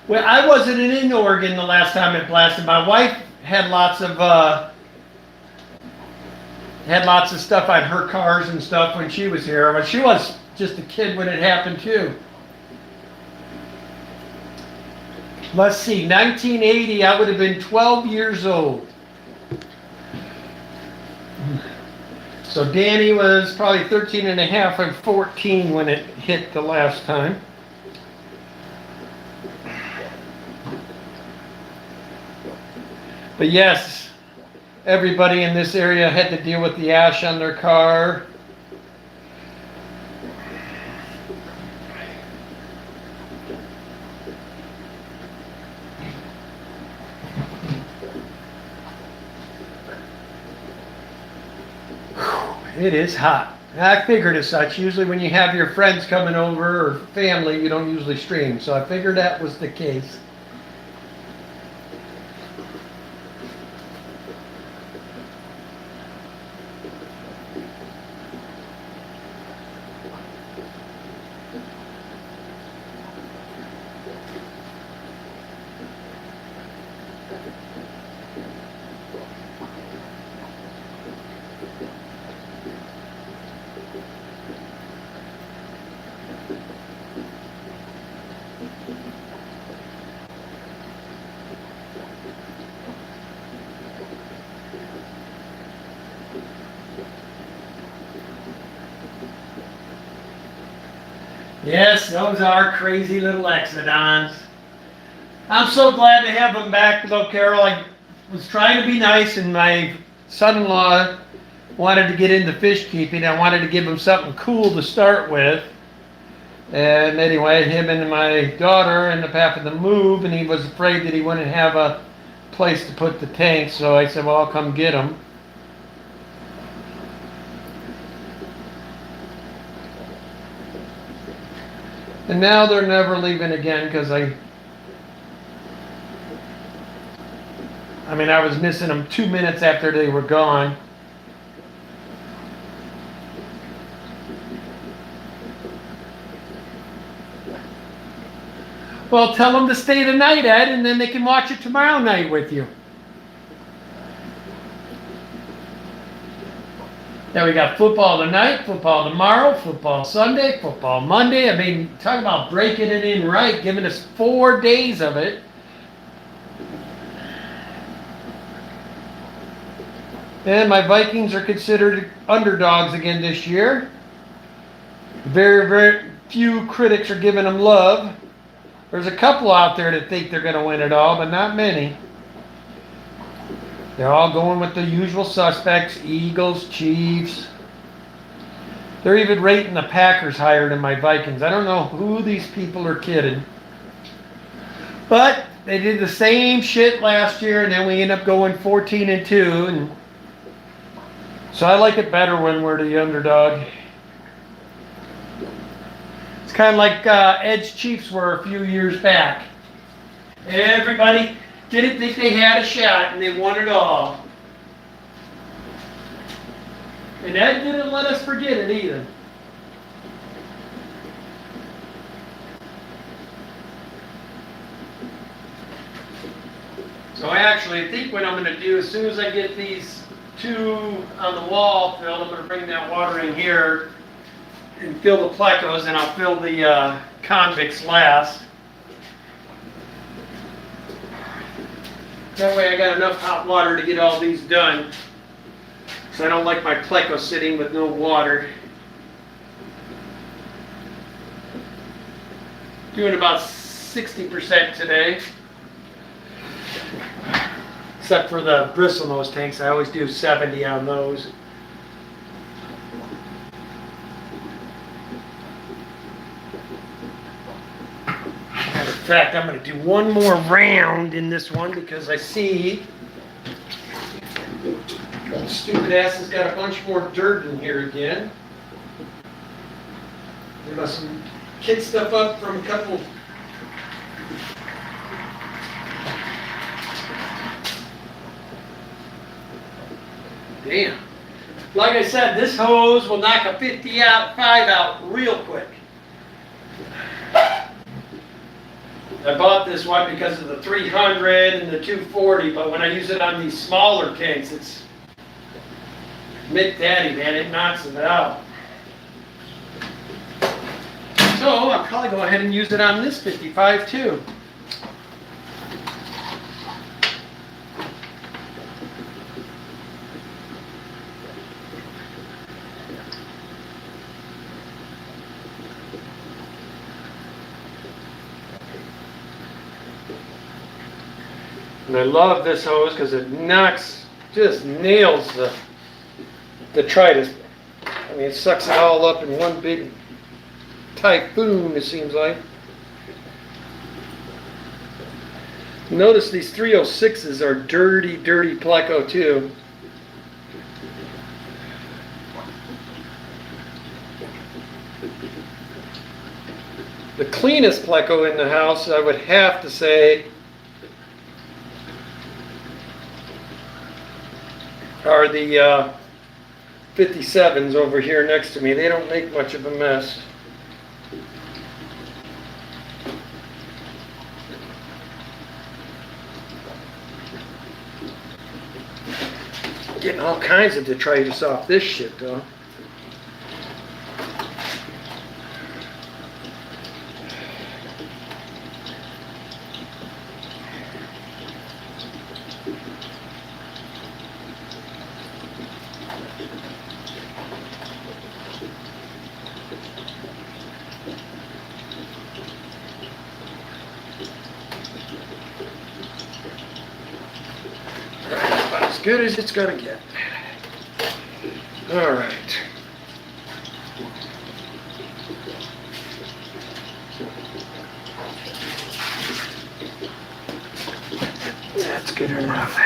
Well, I wasn't in Oregon the last time it blasted. My wife had lots of stuff on her cars and stuff when she was here. But she was just a kid when it happened too. Let's see, 1980, I would have been 12 years old. So Danny was probably 13 and a half and 14 when it hit the last time. But yes, everybody in this area had to deal with the ash on their car. It is hot. I figured as such. Usually when you have your friends coming over or family, you don't usually stream. So I figured that was the case. Yes, those are crazy little Exodons. I'm so glad to have them back, though, Carol. I was trying to be nice, and my son-in-law wanted to get into fish keeping. I wanted to give him something cool to start with. And anyway, him and my daughter ended up having to move, and he was afraid that he wouldn't have a place to put the tanks. So I said, well, I'll come get him. And now they're never leaving again because I was missing them 2 minutes after they were gone. Well, tell them to stay the night, Ed, and then they can watch it tomorrow night with you. Then we got football tonight, football tomorrow, football Sunday, football Monday. I mean, talk about breaking it in right, giving us 4 days of it. And my Vikings are considered underdogs again this year. Very, very few critics are giving them love. There's a couple out there that think they're going to win it all, but not many. They're all going with the usual suspects, Eagles, Chiefs. They're even rating the Packers higher than my Vikings. I don't know who these people are kidding. But they did the same shit last year, and then we end up going 14-2. And so I like it better when we're the underdog. It's kind of like Ed's Chiefs were a few years back. Everybody didn't think they had a shot, and they won it all. And Ed didn't let us forget it either. So I think what I'm going to do, as soon as I get these 2 on the wall filled, I'm going to bring that water in here and fill the plecos, and I'll fill the convicts last. That way I got enough hot water to get all these done. So I don't like my pleco sitting with no water. Doing about 60% today. Except for the bristlenose tanks, I always do 70 on those. Matter of fact, I'm going to do one more round in this one because I see that stupid ass has got a bunch more dirt in here again. They must kick stuff up from a couple. Damn. Like I said, this hose will knock a 55 out real quick. I bought this one because of the 300 and the 240, but when I use it on these smaller tanks, it's Mick Daddy, man, it knocks it out. So I'll probably go ahead and use it on this 55 too. And I love this hose because it just nails the detritus. I mean, it sucks it all up in one big typhoon, it seems like. Notice these 306s are dirty, dirty pleco too. The cleanest pleco in the house, I would have to say, are the 57s over here next to me. They don't make much of a mess. Getting all kinds of detritus off this shit though. good as it's gonna get. All right. That's good enough.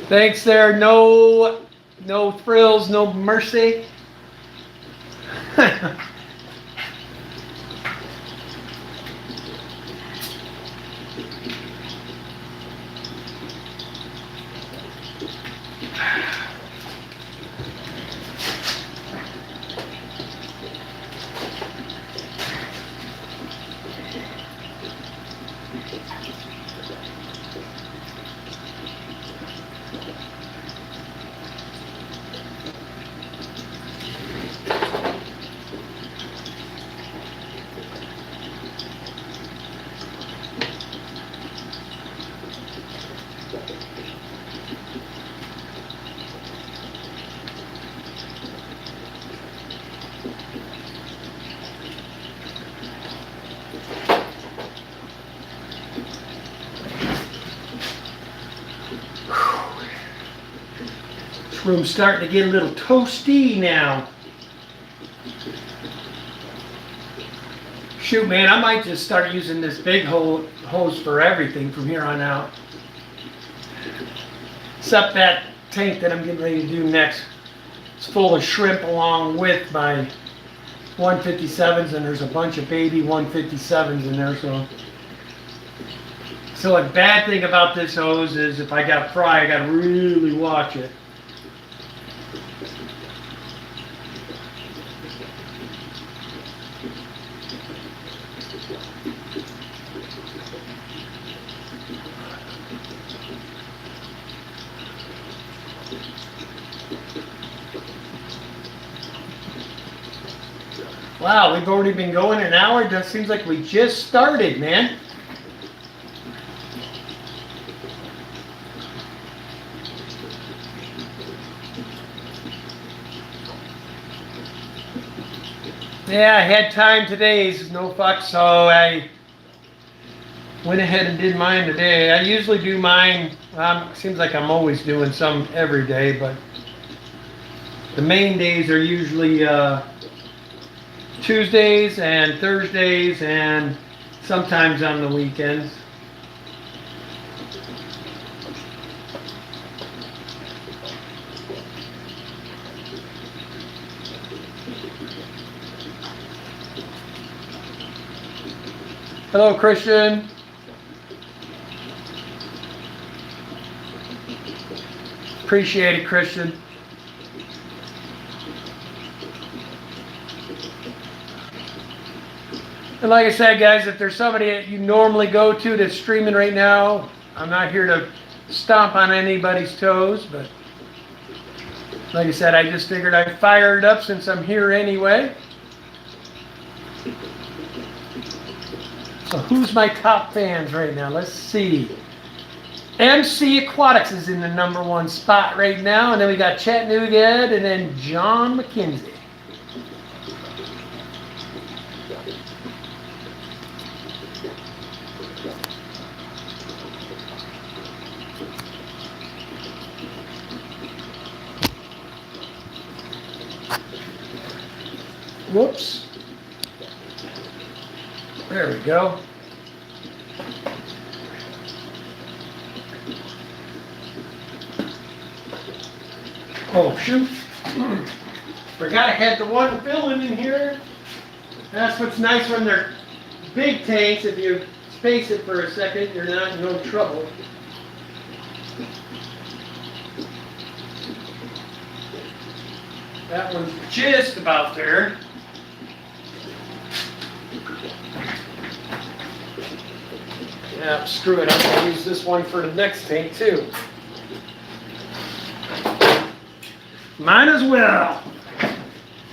Thanks there. No frills, no mercy. This room's starting to get a little toasty now. Shoot, man, I might just start using this big hose for everything from here on out. Except that tank that I'm getting ready to do next. It's full of shrimp along with my 157s, and there's a bunch of baby 157s in there. So a bad thing about this hose is if I got fry, I got to really watch it. Wow, we've already been going an hour. It seems like we just started, man. Yeah, I had time today, no fuck, so I went ahead and did mine today. I usually do mine, seems like I'm always doing some every day, but the main days are usually Tuesdays and Thursdays and sometimes on the weekends. Hello, Christian. Appreciate it, Christian. And like I said, guys, if there's somebody that you normally go to that's streaming right now, I'm not here to stomp on anybody's toes, but like I said, I just figured I'd fire it up since I'm here anyway. So who's my top fans right now? Let's see. MC Aquatics is in the #1 spot right now, and then we got Chattanooga Ed, and then John McKenzie. Whoops. There we go. Oh, shoot. Forgot I had the one filling in here. That's what's nice when they're big tanks. If you space it for a second, you're not in no trouble. That one's just about there. Yeah, screw it. I'm going to use this one for the next tank too. Might as well.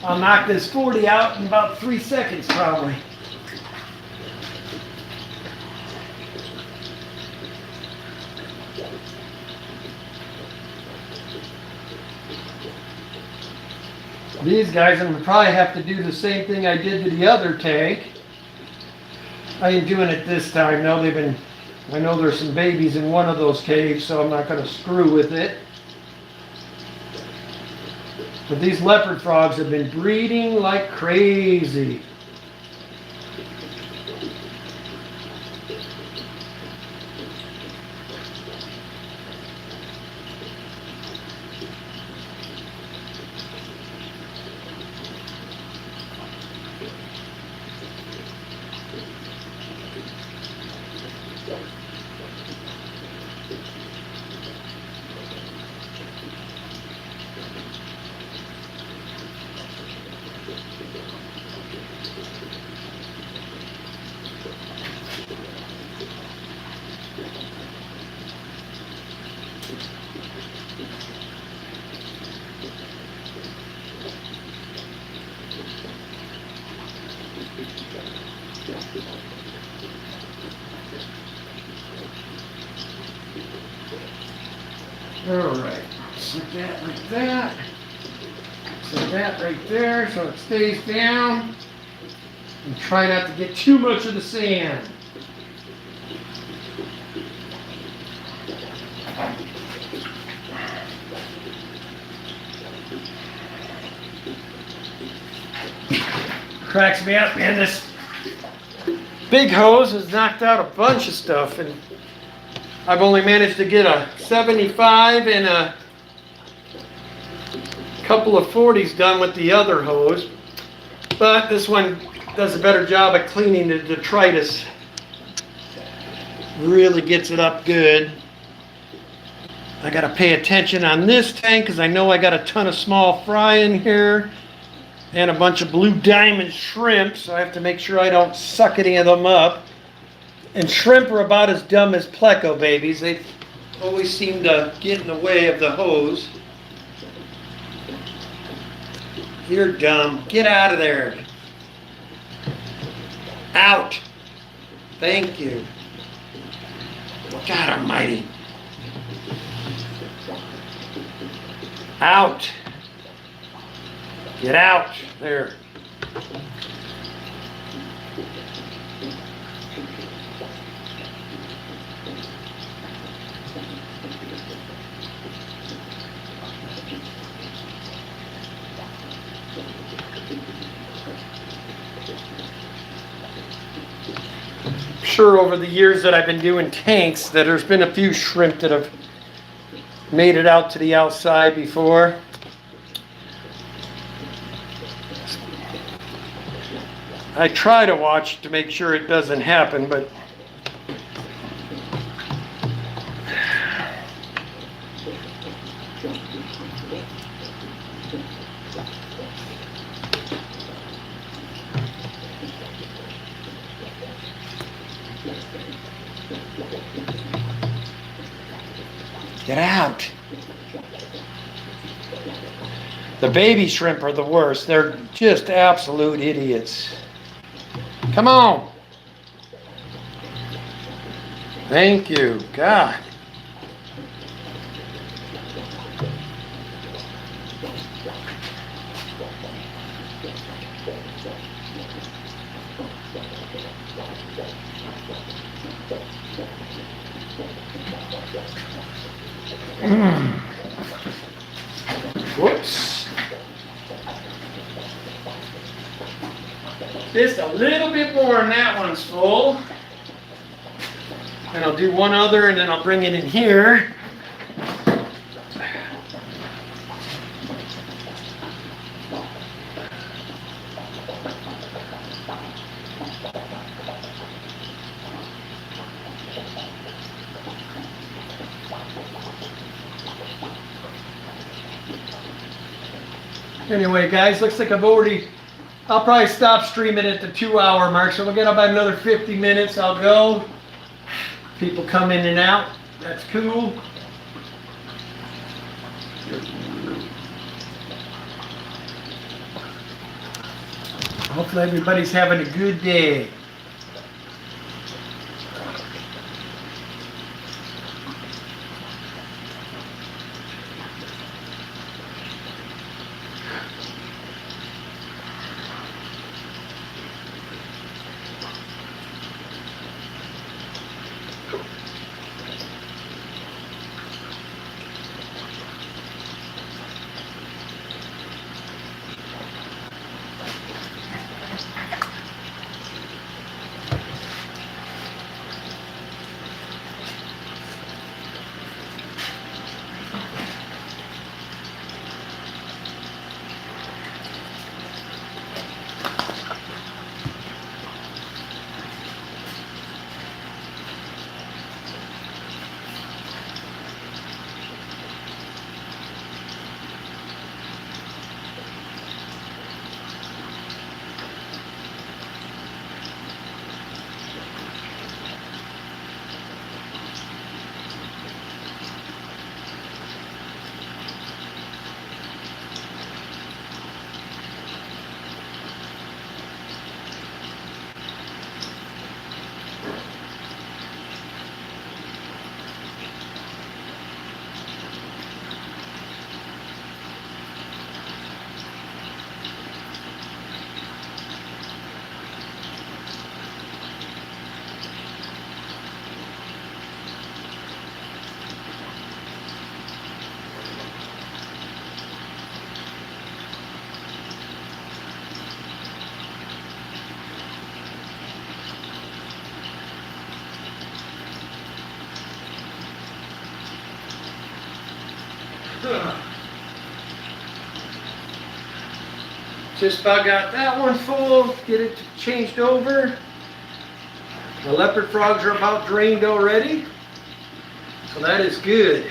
I'll knock this 40 out in about 3 seconds probably. These guys, I'm going to probably have to do the same thing I did to the other tank. I ain't doing it this time. No, I know there's some babies in one of those caves, so I'm not going to screw with it. But these leopard frogs have been breeding like crazy. Alright, set that like that. Set that right there so it stays down. And try not to get too much of the sand. Cracks me up, man. This big hose has knocked out a bunch of stuff, and I've only managed to get a 75 and a couple of 40s done with the other hose. But this one does a better job of cleaning the detritus. Really gets it up good. I got to pay attention on this tank because I know I got a ton of small fry in here and a bunch of blue diamond shrimp, so I have to make sure I don't suck any of them up. And shrimp are about as dumb as pleco babies. They always seem to get in the way of the hose. You're dumb. Get out of there. Out. Thank you. God almighty. Out. Get out. There. Sure, over the years that I've been doing tanks, that there's been a few shrimp that have made it out to the outside before. I try to watch to make sure it doesn't happen, but get out. The baby shrimp are the worst. They're just absolute idiots. Come on. Thank you. God. Whoops. Just a little bit more and that one's full. And I'll do one other and then I'll bring it in here. Anyway, guys, looks like I'll probably stop streaming at the 2-hour mark, so we'll get about another 50 minutes. I'll go. People come in and out. That's cool. Hopefully everybody's having a good day. Just about got that one full. Get it changed over. The leopard frogs are about drained already, so that is good.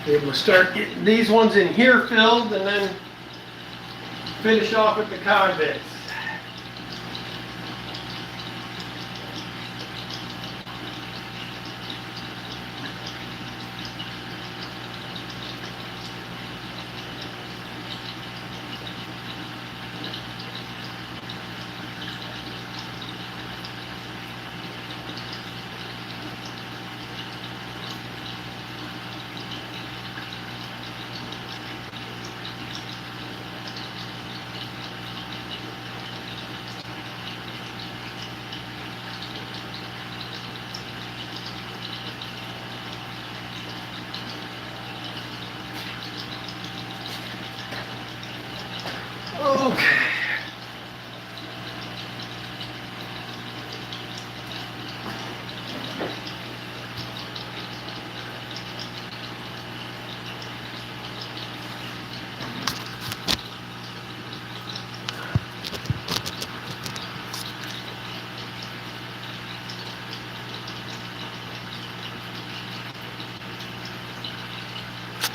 Be able to start getting these ones in here filled and then finish off with the convicts. Okay.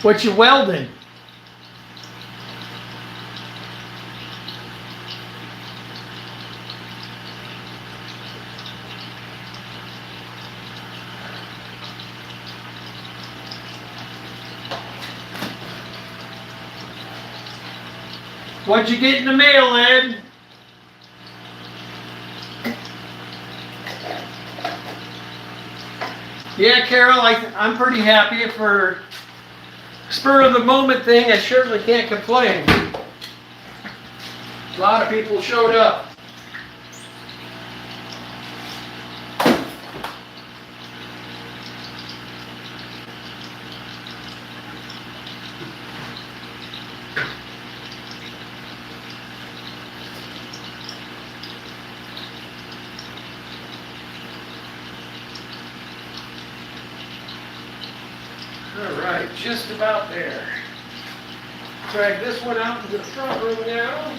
What you welding? What'd you get in the mail, Ed? Yeah, Carol, I'm pretty happy for spur of the moment thing. I certainly can't complain. A lot of people showed up. Alright, just about there. Drag this one out into the front room now.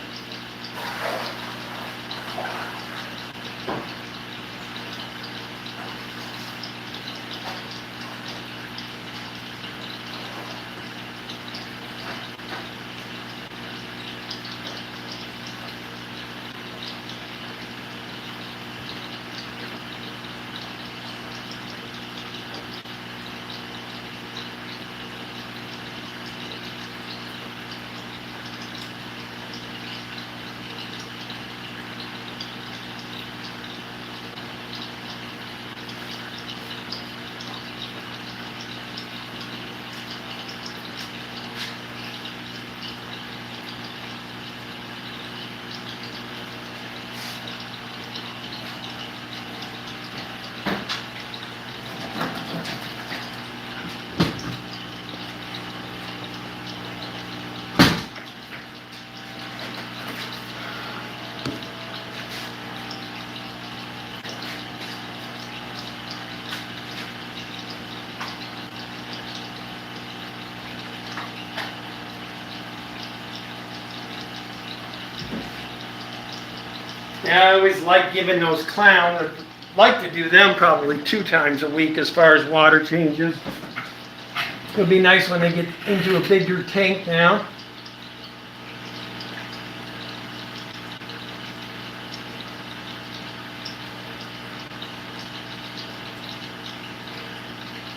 Yeah, I always like giving those clowns, like to do them probably 2 times a week as far as water changes. It'll be nice when they get into a bigger tank now.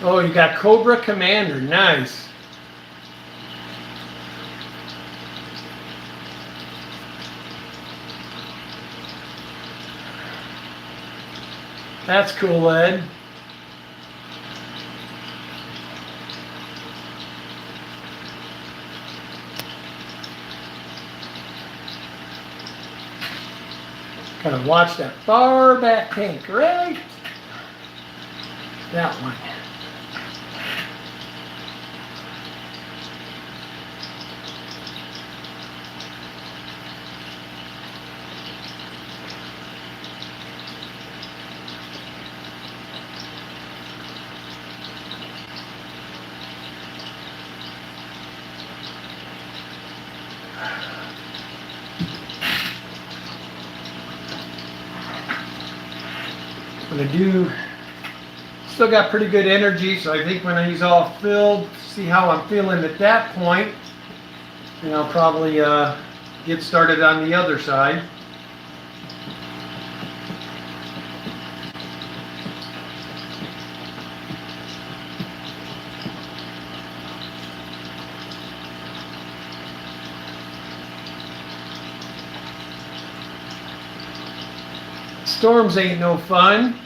Oh, you got Cobra Commander, nice. That's cool, Ed. Gotta watch that far back tank, right? That one. I do still got pretty good energy, so I think when he's all filled, see how I'm feeling at that point, and I'll probably get started on the other side. Storms ain't no fun.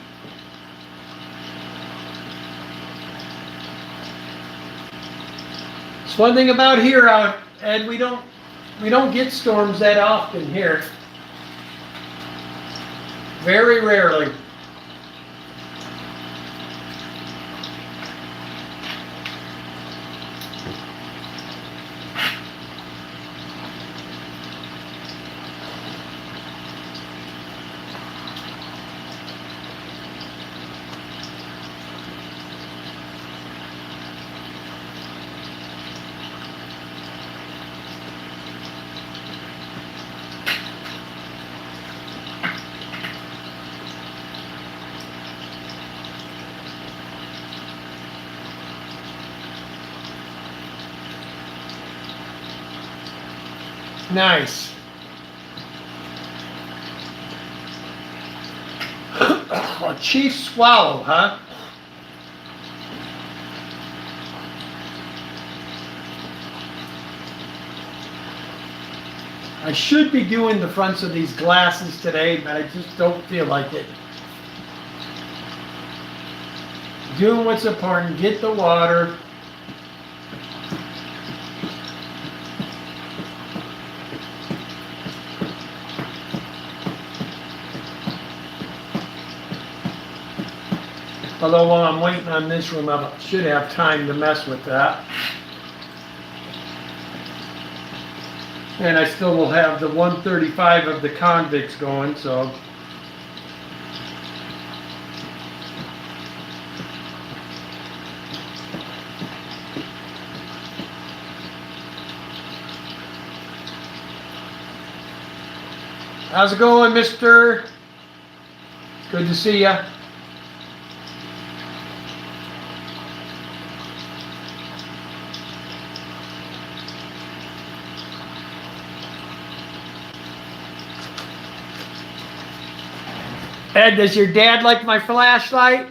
It's one thing about here, Ed, we don't get storms that often here. Very rarely. Nice. A chief swallow, huh? I should be doing the fronts of these glasses today, but I just don't feel like it. Doing what's important, get the water. Although while I'm waiting on this room, I should have time to mess with that. And I still will have the 135 of the convicts going, so. How's it going, mister? Good to see ya. Ed, does your dad like my flashlight?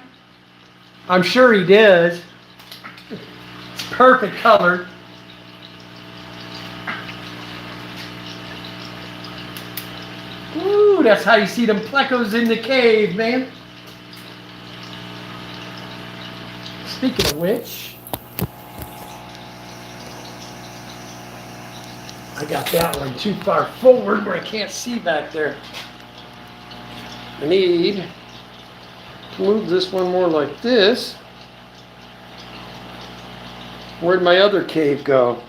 I'm sure he does. It's perfect color. Ooh, that's how you see them plecos in the cave, man. Speaking of which, I got that one too far forward where I can't see back there. I need to move this one more like this. Where'd my other cave go?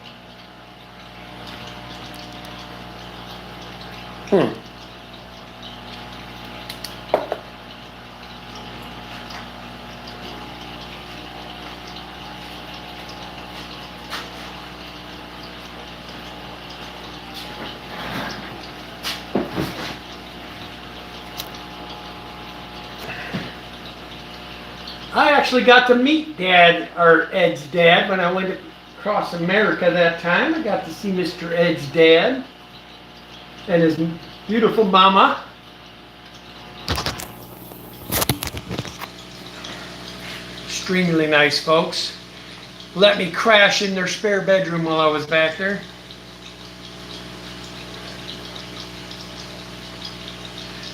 actually got to meet Dad, or Ed's dad, when I went across America that time. I got to see Mr. Ed's dad and his beautiful mama. Extremely nice folks. Let me crash in their spare bedroom while I was back there.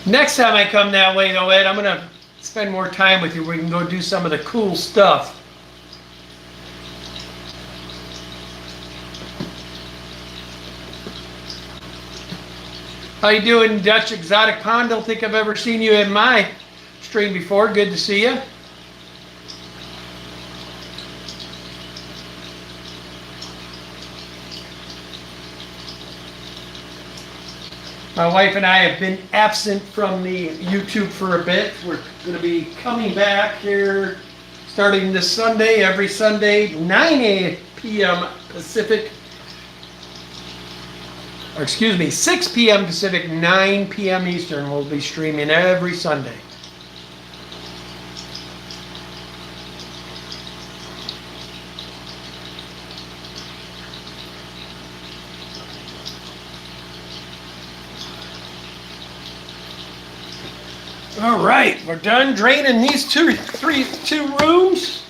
Next time I come that way though, Ed, I'm going to spend more time with you. We can go do some of the cool stuff. How you doing, Dutch Exotic Pond? Don't think I've ever seen you in my stream before. Good to see you. My wife and I have been absent from the YouTube for a bit. We're going to be coming back here starting this Sunday, every Sunday, 9 p.m. Pacific. Or excuse me, 6 p.m. Pacific, 9 p.m. Eastern. We'll be streaming every Sunday. All right, we're done draining these two rooms.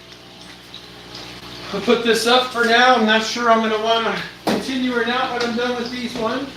I'll put this up for now. I'm not sure I'm going to want to continue or not, but I'm done with these ones.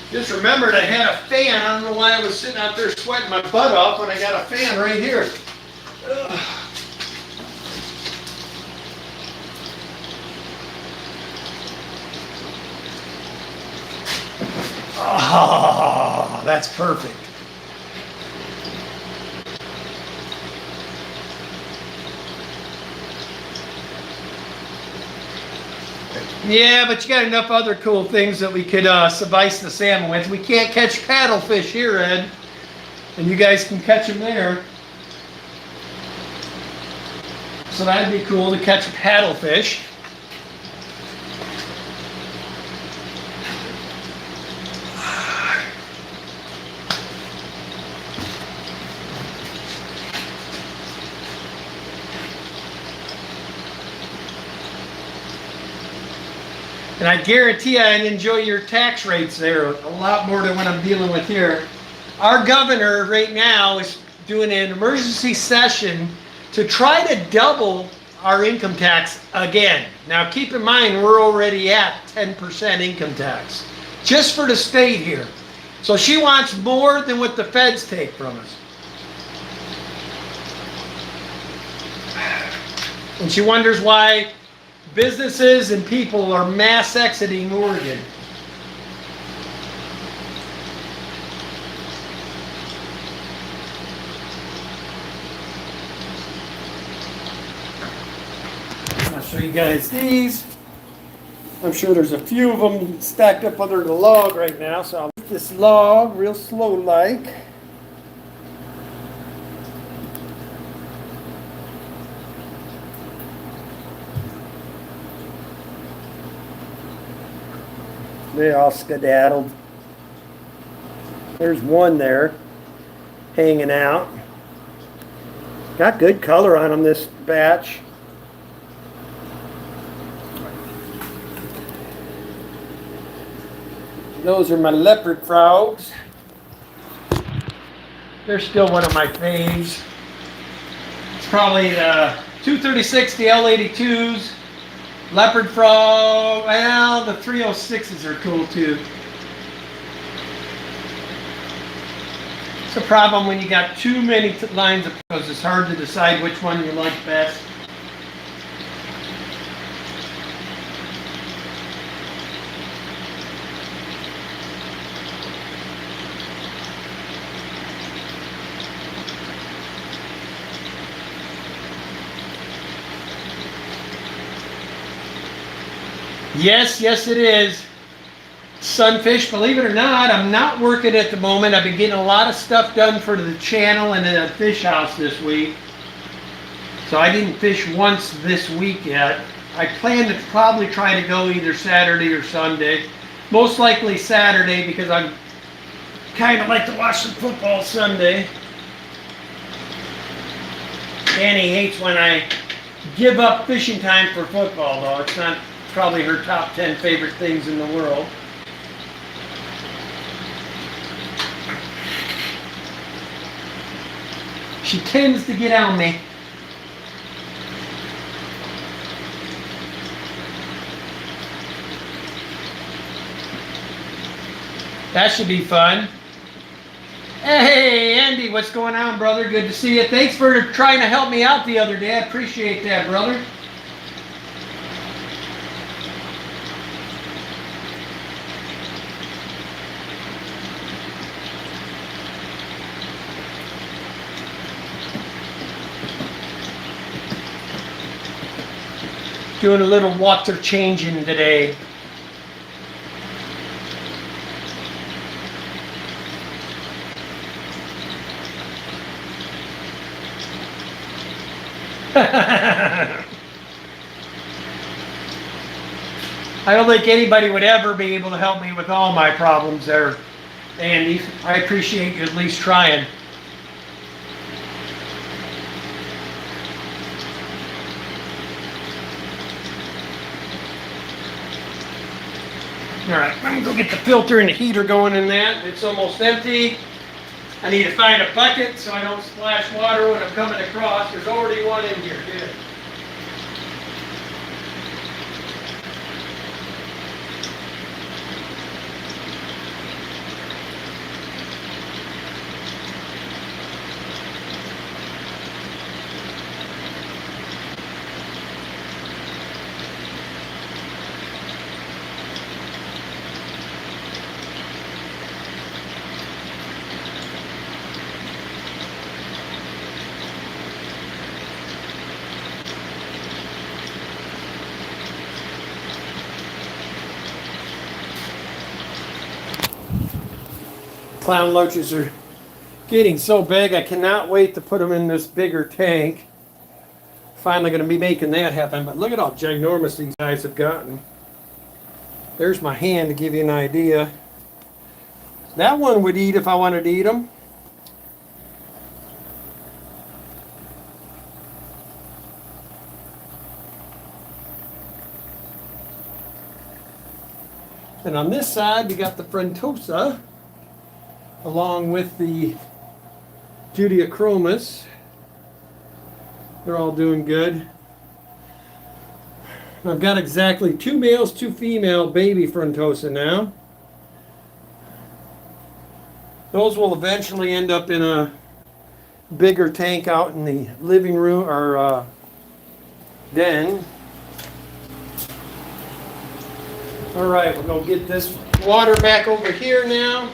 Just remembered I had a fan. I don't know why I was sitting out there sweating my butt off when I got a fan right here. Ugh. Oh, that's perfect. Yeah, but you got enough other cool things that we could suffice the salmon with. We can't catch paddlefish here, Ed. And you guys can catch them there. So that'd be cool to catch paddlefish. And I guarantee I'd enjoy your tax rates there a lot more than what I'm dealing with here. Our governor right now is doing an emergency session to try to double our income tax again. Now keep in mind we're already at 10% income tax just for the state here. So she wants more than what the feds take from us. And she wonders why businesses and people are mass exiting Oregon. I'll show you guys these. I'm sure there's a few of them stacked up under the log right now, so I'll lift this log real slow like. They all skedaddled. There's one there hanging out. Got good color on them this batch. Those are my leopard frogs. They're still one of my faves. It's probably the 236, the L82s. Leopard frog, well, the 306s are cool too. It's a problem when you got too many lines of photos. It's hard to decide which one you like best. Yes, yes it is. Sunfish, believe it or not, I'm not working at the moment. I've been getting a lot of stuff done for the channel and the fish house this week. So I didn't fish once this week yet. I plan to probably try to go either Saturday or Sunday. Most likely Saturday because I kind of like to watch some football Sunday. Danny hates when I give up fishing time for football, though. It's not probably her top 10 favorite things in the world. She tends to get on me. That should be fun. Hey, Andy, what's going on, brother? Good to see you. Thanks for trying to help me out the other day. I appreciate that, brother. Doing a little water changing today. I don't think anybody would ever be able to help me with all my problems there, Andy. I appreciate you at least trying. All right, I'm gonna go get the filter and the heater going in that. It's almost empty. I need to find a bucket so I don't splash water when I'm coming across. There's already one in here. Good. Clown loaches are getting so big, I cannot wait to put them in this bigger tank. Finally going to be making that happen, but look at how ginormous these guys have gotten. There's my hand to give you an idea. That one would eat if I wanted to eat them. And on this side, we got the Frontosa, along with the Judeochromis. They're all doing good. I've got exactly 2 males, 2 female baby Frontosa now. Those will eventually end up in a bigger tank out in the living room or den. All right, we're going to get this water back over here now.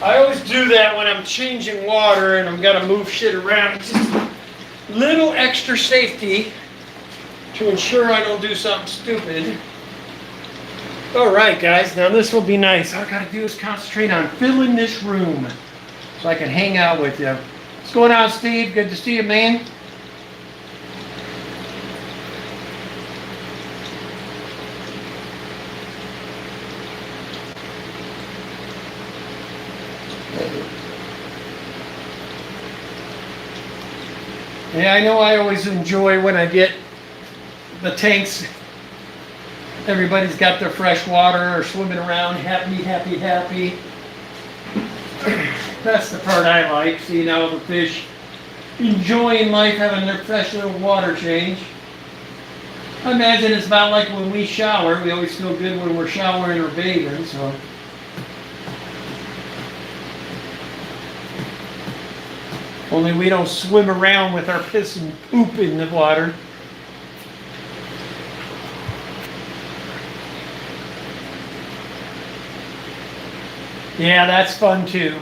I always do that when I'm changing water and I'm gonna move shit around. Just a little extra safety to ensure I don't do something stupid. All right, guys, now this will be nice. All I gotta do is concentrate on filling this room so I can hang out with you. What's going on, Steve? Good to see you, man. Yeah, I know I always enjoy when I get the tanks. Everybody's got their fresh water or swimming around, happy, happy, happy. That's the part I like, seeing all the fish enjoying life, having their fresh little water change. I imagine it's about like when we shower. We always feel good when we're showering or bathing, so. Only we don't swim around with our piss and poop in the water. Yeah, that's fun too.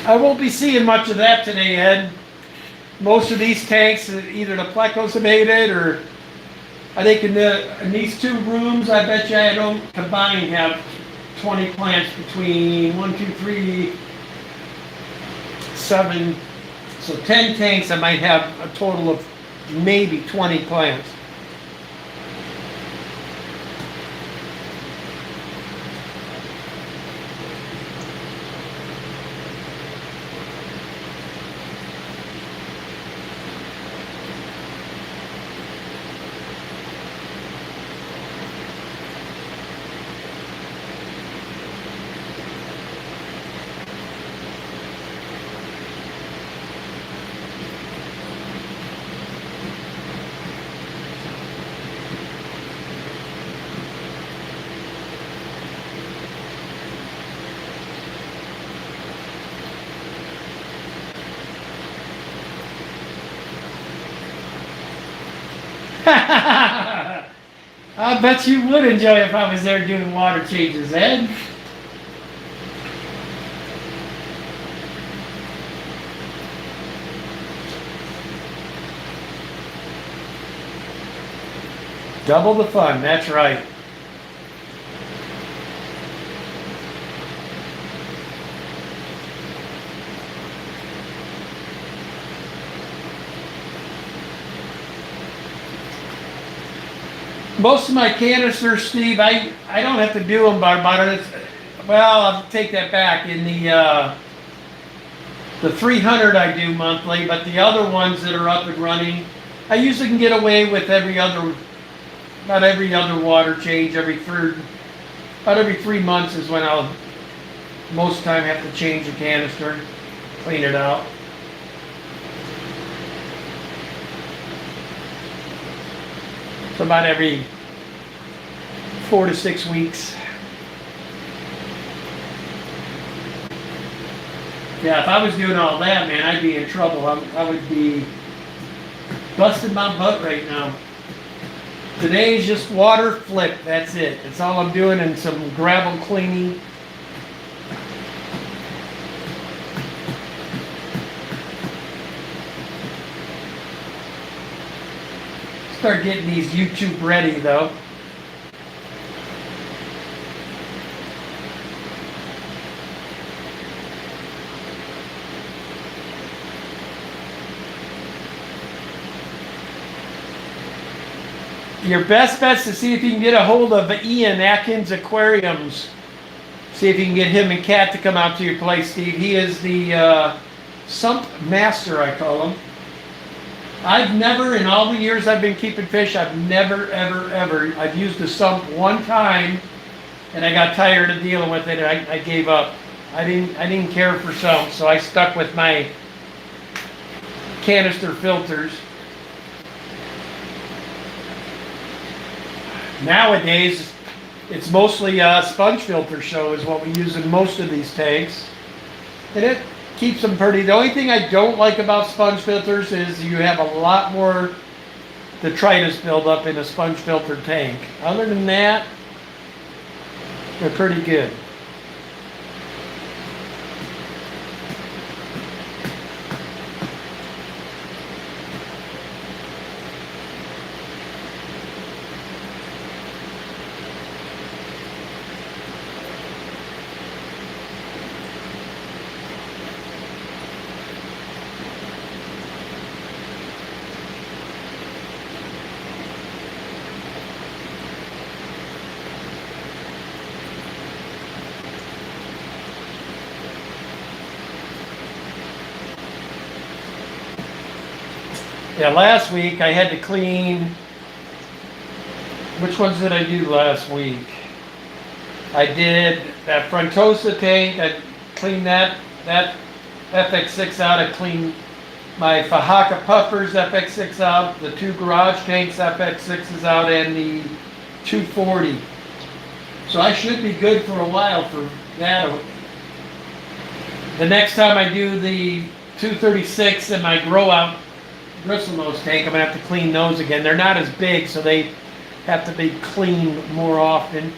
I won't be seeing much of that today, Ed. Most of these tanks, either the plecos made it, or I think in these two rooms, I bet you I don't combined have 20 plants between 1, 2, 3, 7, so 10 tanks. I might have a total of maybe 20 plants. I bet you would enjoy it if I was there doing water changes, Ed. Double the fun, that's right. Most of my canisters, Steve, I don't have to do them by about it. Well, I'll take that back. In the 300 I do monthly, but the other ones that are up and running, I usually can get away with about every other water change, about every 3 months is when I'll most time have to change the canister, clean it out. So about every 4 to 6 weeks. Yeah, if I was doing all that, man, I'd be in trouble. I would be busting my butt right now. Today's just water flip, that's it. That's all I'm doing, and some gravel cleaning. Start getting these YouTube ready though. Your best bet's to see if you can get a hold of Ian Atkins Aquariums. See if you can get him and Kat to come out to your place, Steve. He is the sump master, I call him. I've never, in all the years I've been keeping fish, I've never, ever, I've used a sump one time, and I got tired of dealing with it, and I gave up. I didn't care for sumps, so I stuck with my canister filters. Nowadays, it's mostly sponge filter show is what we use in most of these tanks, and it keeps them pretty. The only thing I don't like about sponge filters is you have a lot more detritus buildup in a sponge filter tank. Other than that, They're pretty good. Yeah, last week I had to clean. Which ones did I do last week? I did that Frontosa tank. I cleaned that FX6 out. I cleaned my Fajaka Puffers FX6 out. The 2 garage tanks FX6s out, and the 240. So I should be good for a while for that. The next time I do the 236 and my grow out bristlenose tank, I'm going to have to clean those again. They're not as big, so they have to be cleaned more often.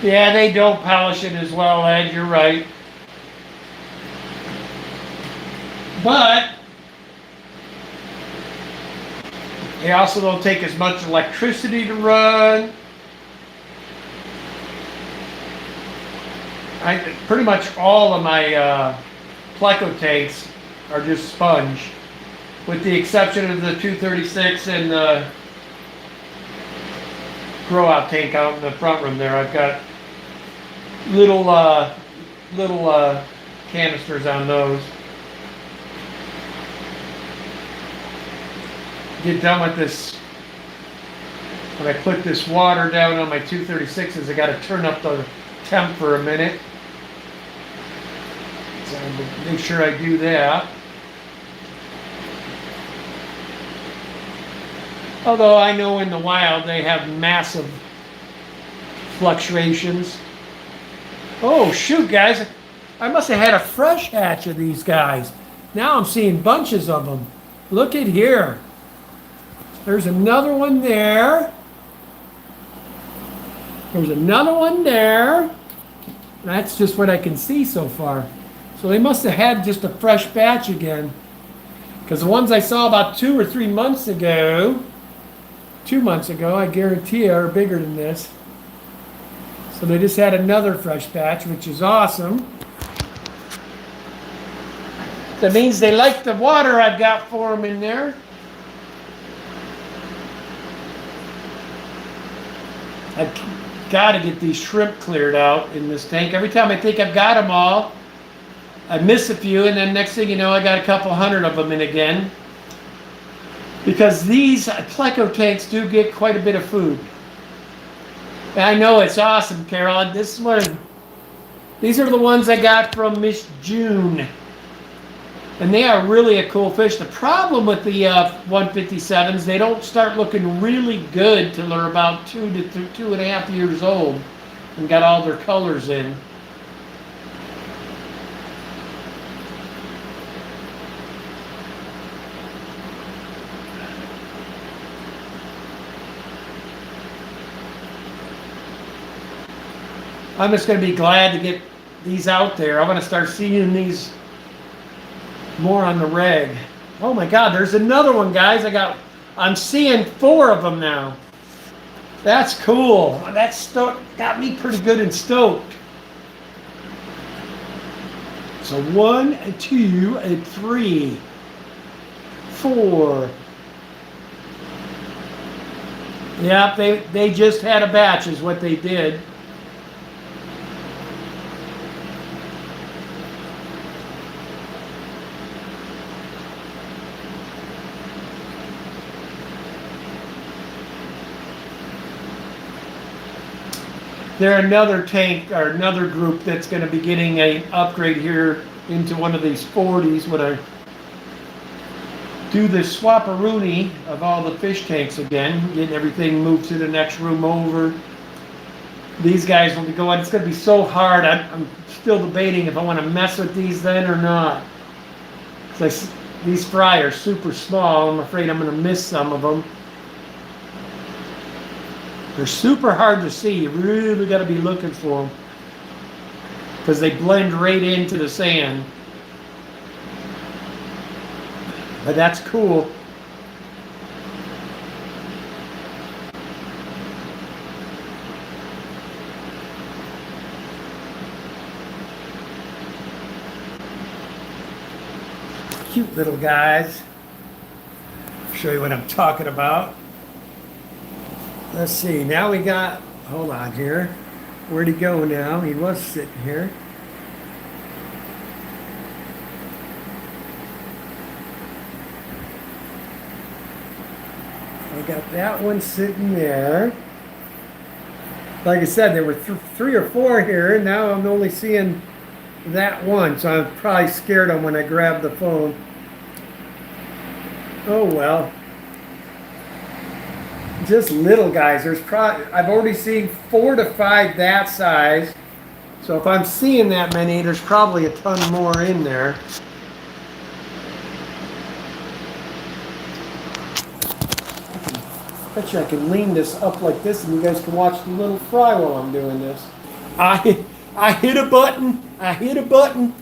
Yeah, they don't polish it as well, Ed, you're right. But they also don't take as much electricity to run. Pretty much all of my Pleco tanks are just sponge, with the exception of the 236 and the grow out tank out in the front room there. I've got little canisters on those. Get done with this. When I put this water down on my 236s, I got to turn up the temp for a minute. So I'll make sure I do that. Although I know in the wild they have massive fluctuations. Oh shoot, guys, I must have had a fresh hatch of these guys. Now I'm seeing bunches of them. Look at here. There's another one there. There's another one there. That's just what I can see so far. So they must have had just a fresh batch again. Because the ones I saw about 2 or 3 months ago, 2 months ago, I guarantee you, are bigger than this. So they just had another fresh batch, which is awesome. That means they like the water I've got for them in there. I've got to get these shrimp cleared out in this tank. Every time I think I've got them all, I miss a few, and then next thing you know, I got a couple hundred of them in again. Because these Pleco tanks do get quite a bit of food. And I know it's awesome, Carol. This one, these are the ones I got from Miss June. And they are really a cool fish. The problem with the 157s, they don't start looking really good till they're about 2 to 2.5 years old and got all their colors in. I'm just going to be glad to get these out there. I'm going to start seeing these more on the reg. Oh my God, there's another one, guys. I'm seeing 4 of them now. That's cool. That's got me pretty good and stoked. So 1, 2, and 3, 4. Yep, they just had a batch is what they did. they're another tank or another group that's going to be getting an upgrade here into one of these 40s when I do the swap-a-rooney of all the fish tanks again, getting everything moved to the next room over. These guys will be going, it's going to be so hard. I'm still debating if I want to mess with these then or not. These fry are super small. I'm afraid I'm going to miss some of them. They're super hard to see. You really got to be looking for them because they blend right into the sand. But that's cool. Cute little guys. I'll show you what I'm talking about. Let's see, now we got, hold on here. Where'd he go now? He was sitting here. I got that one sitting there. Like I said, there were 3 or 4 here, and now I'm only seeing that one, so I'm probably scared them when I grab the phone. Oh well. Just little guys. I've already seen 4 to 5 that size. So if I'm seeing that many, there's probably a ton more in there. I bet you I can lean this up like this and you guys can watch the little fry while I'm doing this. I hit a button. I hit a button.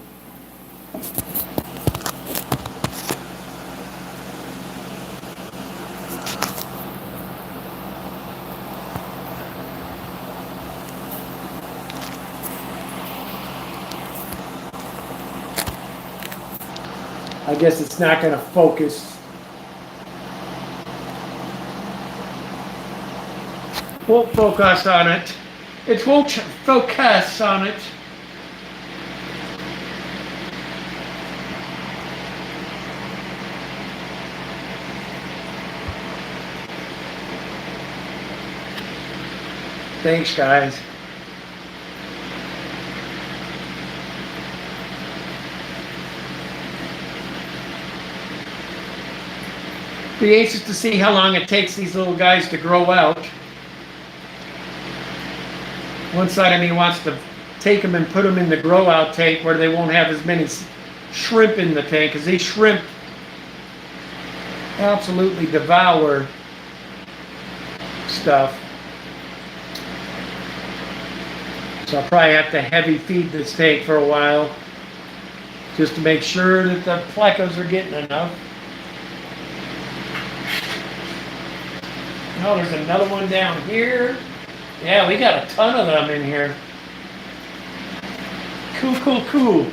I guess it's not going to focus. Won't focus on it. It won't focus on it. Thanks, guys. Be anxious to see how long it takes these little guys to grow out. One side of me wants to take them and put them in the grow out tank where they won't have as many shrimp in the tank, because these shrimp absolutely devour stuff. So I'll probably have to heavy feed this tank for a while just to make sure that the plecos are getting enough. Oh, there's another one down here. Yeah, we got a ton of them in here. Cool, cool, cool.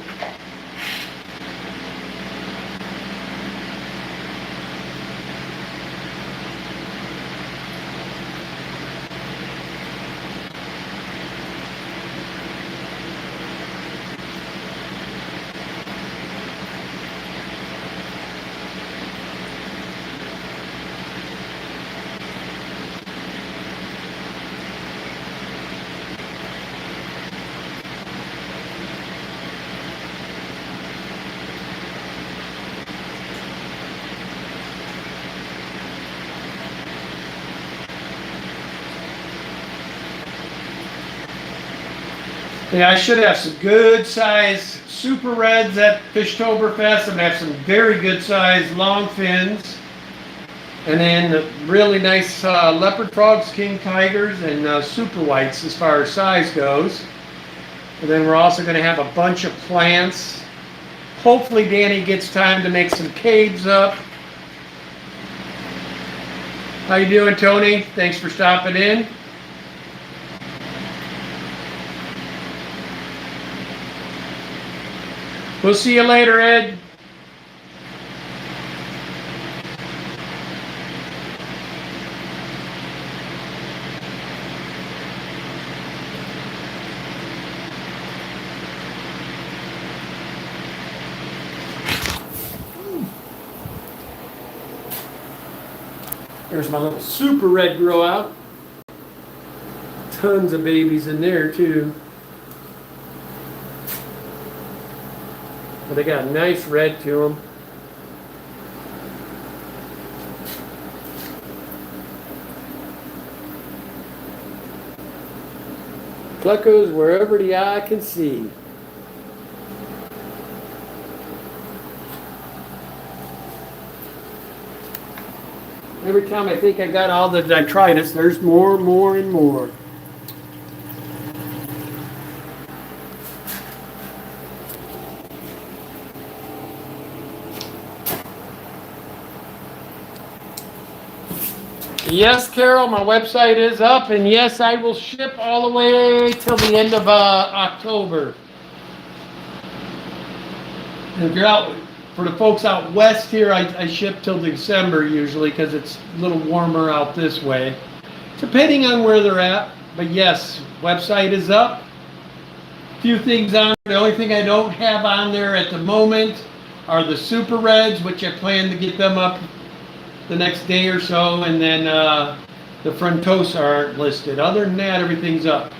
Yeah, I should have some good size super reds at Fishtoberfest. I'm gonna have some very good size long fins, and then really nice leopard frogs, king tigers, and super whites as far as size goes. And then we're also going to have a bunch of plants. Hopefully Danny gets time to make some caves up. How you doing, Tony? Thanks for stopping in. We'll see you later, Ed. There's my little super red grow out. tons of babies in there too. But they got nice red to them. Plecos wherever the eye can see. Every time I think I got all the detritus, there's more, and more. Yes, Carol, my website is up, and yes, I will ship all the way till the end of October. And if you're out, for the folks out west here, I ship till December usually because it's a little warmer out this way, depending on where they're at. But yes, website is up. A few things on. The only thing I don't have on there at the moment are the Super Reds, which I plan to get them up the next day or so, and then the Frontosa aren't listed. Other than that, everything's up.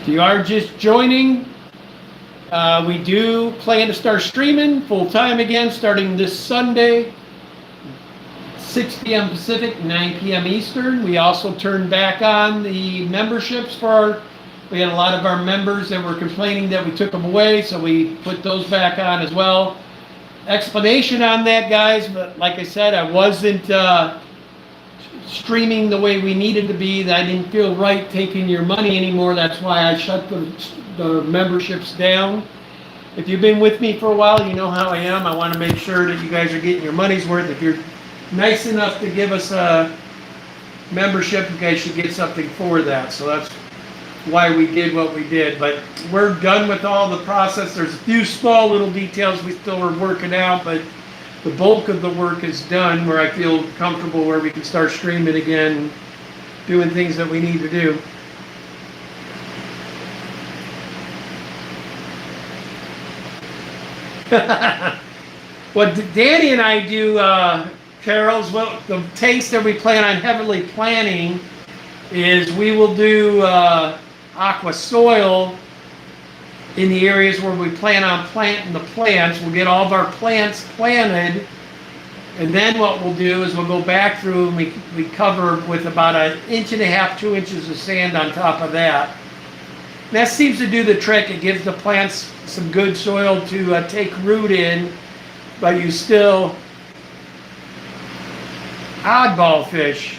If you are just joining, we do plan to start streaming full time again starting this Sunday. 6 p.m. Pacific, 9 p.m. Eastern. We also turned back on the memberships we had a lot of our members that were complaining that we took them away, so we put those back on as well. Explanation on that, guys, but like I said, I wasn't streaming the way we needed to be. I didn't feel right taking your money anymore. That's why I shut the memberships down. If you've been with me for a while, you know how I am. I want to make sure that you guys are getting your money's worth. If you're nice enough to give us a membership, you guys should get something for that. So that's why we did what we did. But we're done with all the process. There's a few small little details we still are working out, but the bulk of the work is done where I feel comfortable where we can start streaming again, doing things that we need to do. What Danny and I do, Carol's, well, the tanks that we plan on heavily planning is we will do aqua soil in the areas where we plan on planting the plants. We'll get all of our plants planted, and then what we'll do is we'll go back through and we cover with about 1.5 inches, 2 inches of sand on top of that. And that seems to do the trick. It gives the plants some good soil to take root in, but you still... Oddball fish.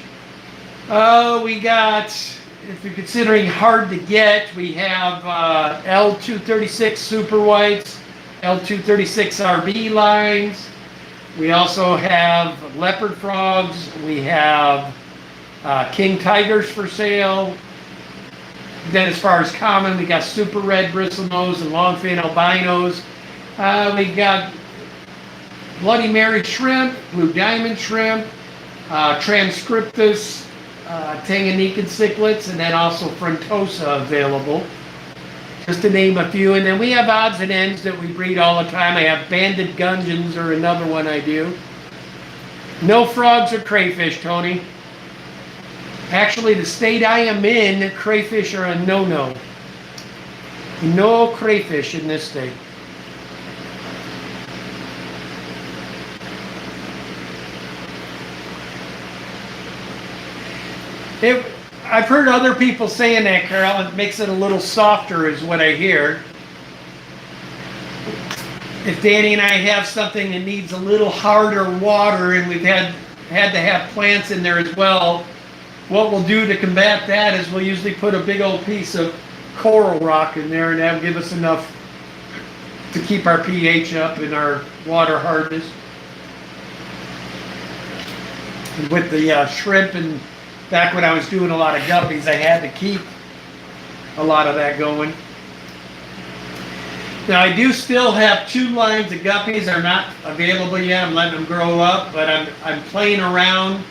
Oh, we got, if you're considering hard to get, we have L236 super whites, L236 RB lines. We also have leopard frogs. We have king tigers for sale. Then as far as common, we got super red bristlenose and longfin albinos. We got Bloody Mary shrimp, blue diamond shrimp, Transcriptus, Tanganyikan cichlids, and then also Frontosa available, just to name a few. And then we have odds and ends that we breed all the time. I have banded gudgeons, or another one I do. No frogs or crayfish, Tony. Actually, the state I am in, crayfish are a no-no. No crayfish in this state. I've heard other people saying that, Carol. It makes it a little softer is what I hear. If Danny and I have something that needs a little harder water, and we've had to have plants in there as well, what we'll do to combat that is we'll usually put a big old piece of coral rock in there, and that'll give us enough to keep our pH up and our water hardness. And with the shrimp, and back when I was doing a lot of guppies, I had to keep a lot of that going. Now I do still have 2 lines of guppies. They're not available yet. I'm letting them grow up, but I'm playing around.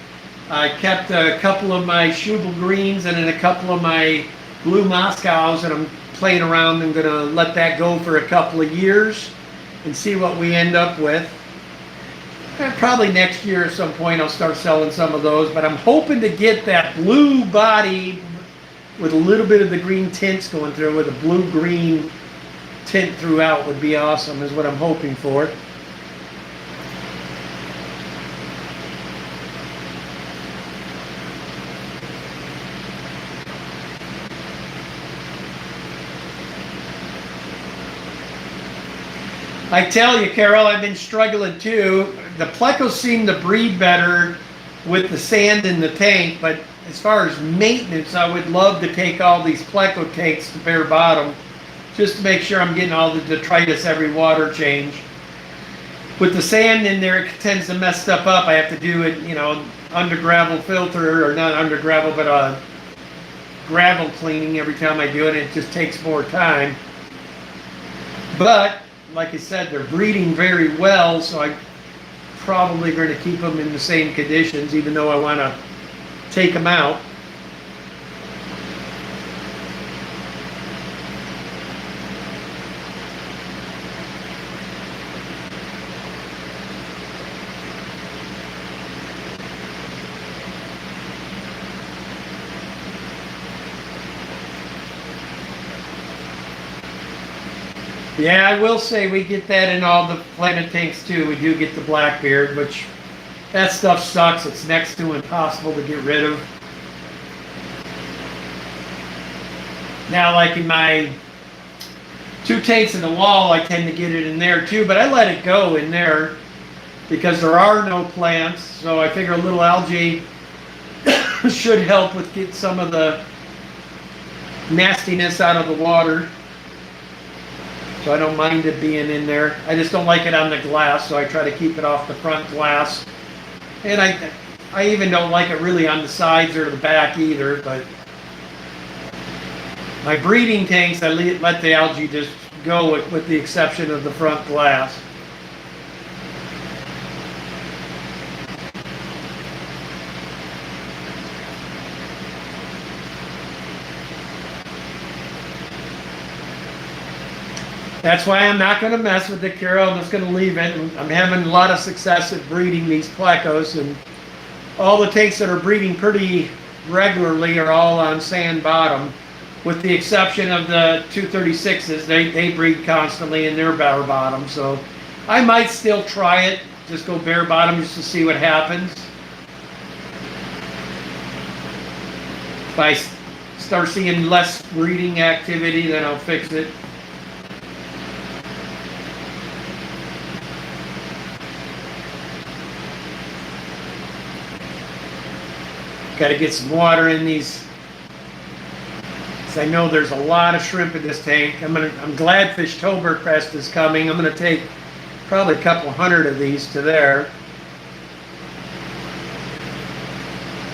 I kept a couple of my Schubel greens and then a couple of my blue Moscows, and I'm playing around. I'm going to let that go for a couple of years and see what we end up with. Probably next year at some point I'll start selling some of those, but I'm hoping to get that blue body with a little bit of the green tints going through, with a blue-green tint throughout would be awesome, is what I'm hoping for. I tell you, Carol, I've been struggling too. The plecos seem to breed better with the sand in the tank, but as far as maintenance, I would love to take all these pleco tanks to bare bottom just to make sure I'm getting all the detritus every water change. With the sand in there, it tends to mess stuff up. I have to do it, you know, under gravel filter, or not under gravel, but gravel cleaning every time I do it. It just takes more time. But like I said, they're breeding very well, so I'm probably going to keep them in the same conditions, even though I want to take them out. Yeah, I will say we get that in all the Planet tanks too. We do get the Blackbeard, which that stuff sucks. It's next to impossible to get rid of. Now, like in my 2 tanks in the wall, I tend to get it in there too, but I let it go in there because there are no plants. So I figure a little algae should help with get some of the nastiness out of the water. So I don't mind it being in there. I just don't like it on the glass, so I try to keep it off the front glass. And I even don't like it really on the sides or the back either, but my breeding tanks, I let the algae just go with the exception of the front glass. That's why I'm not going to mess with it, Carol. I'm just going to leave it. I'm having a lot of success at breeding these plecos, and all the tanks that are breeding pretty regularly are all on sand bottom, with the exception of the 236s. They breed constantly in their bare bottom, so I might still try it, just go bare bottom just to see what happens. If I start seeing less breeding activity, then I'll fix it. Got to get some water in these, because I know there's a lot of shrimp in this tank. I'm glad Fishtoberfest is coming. I'm going to take probably a couple hundred of these to there.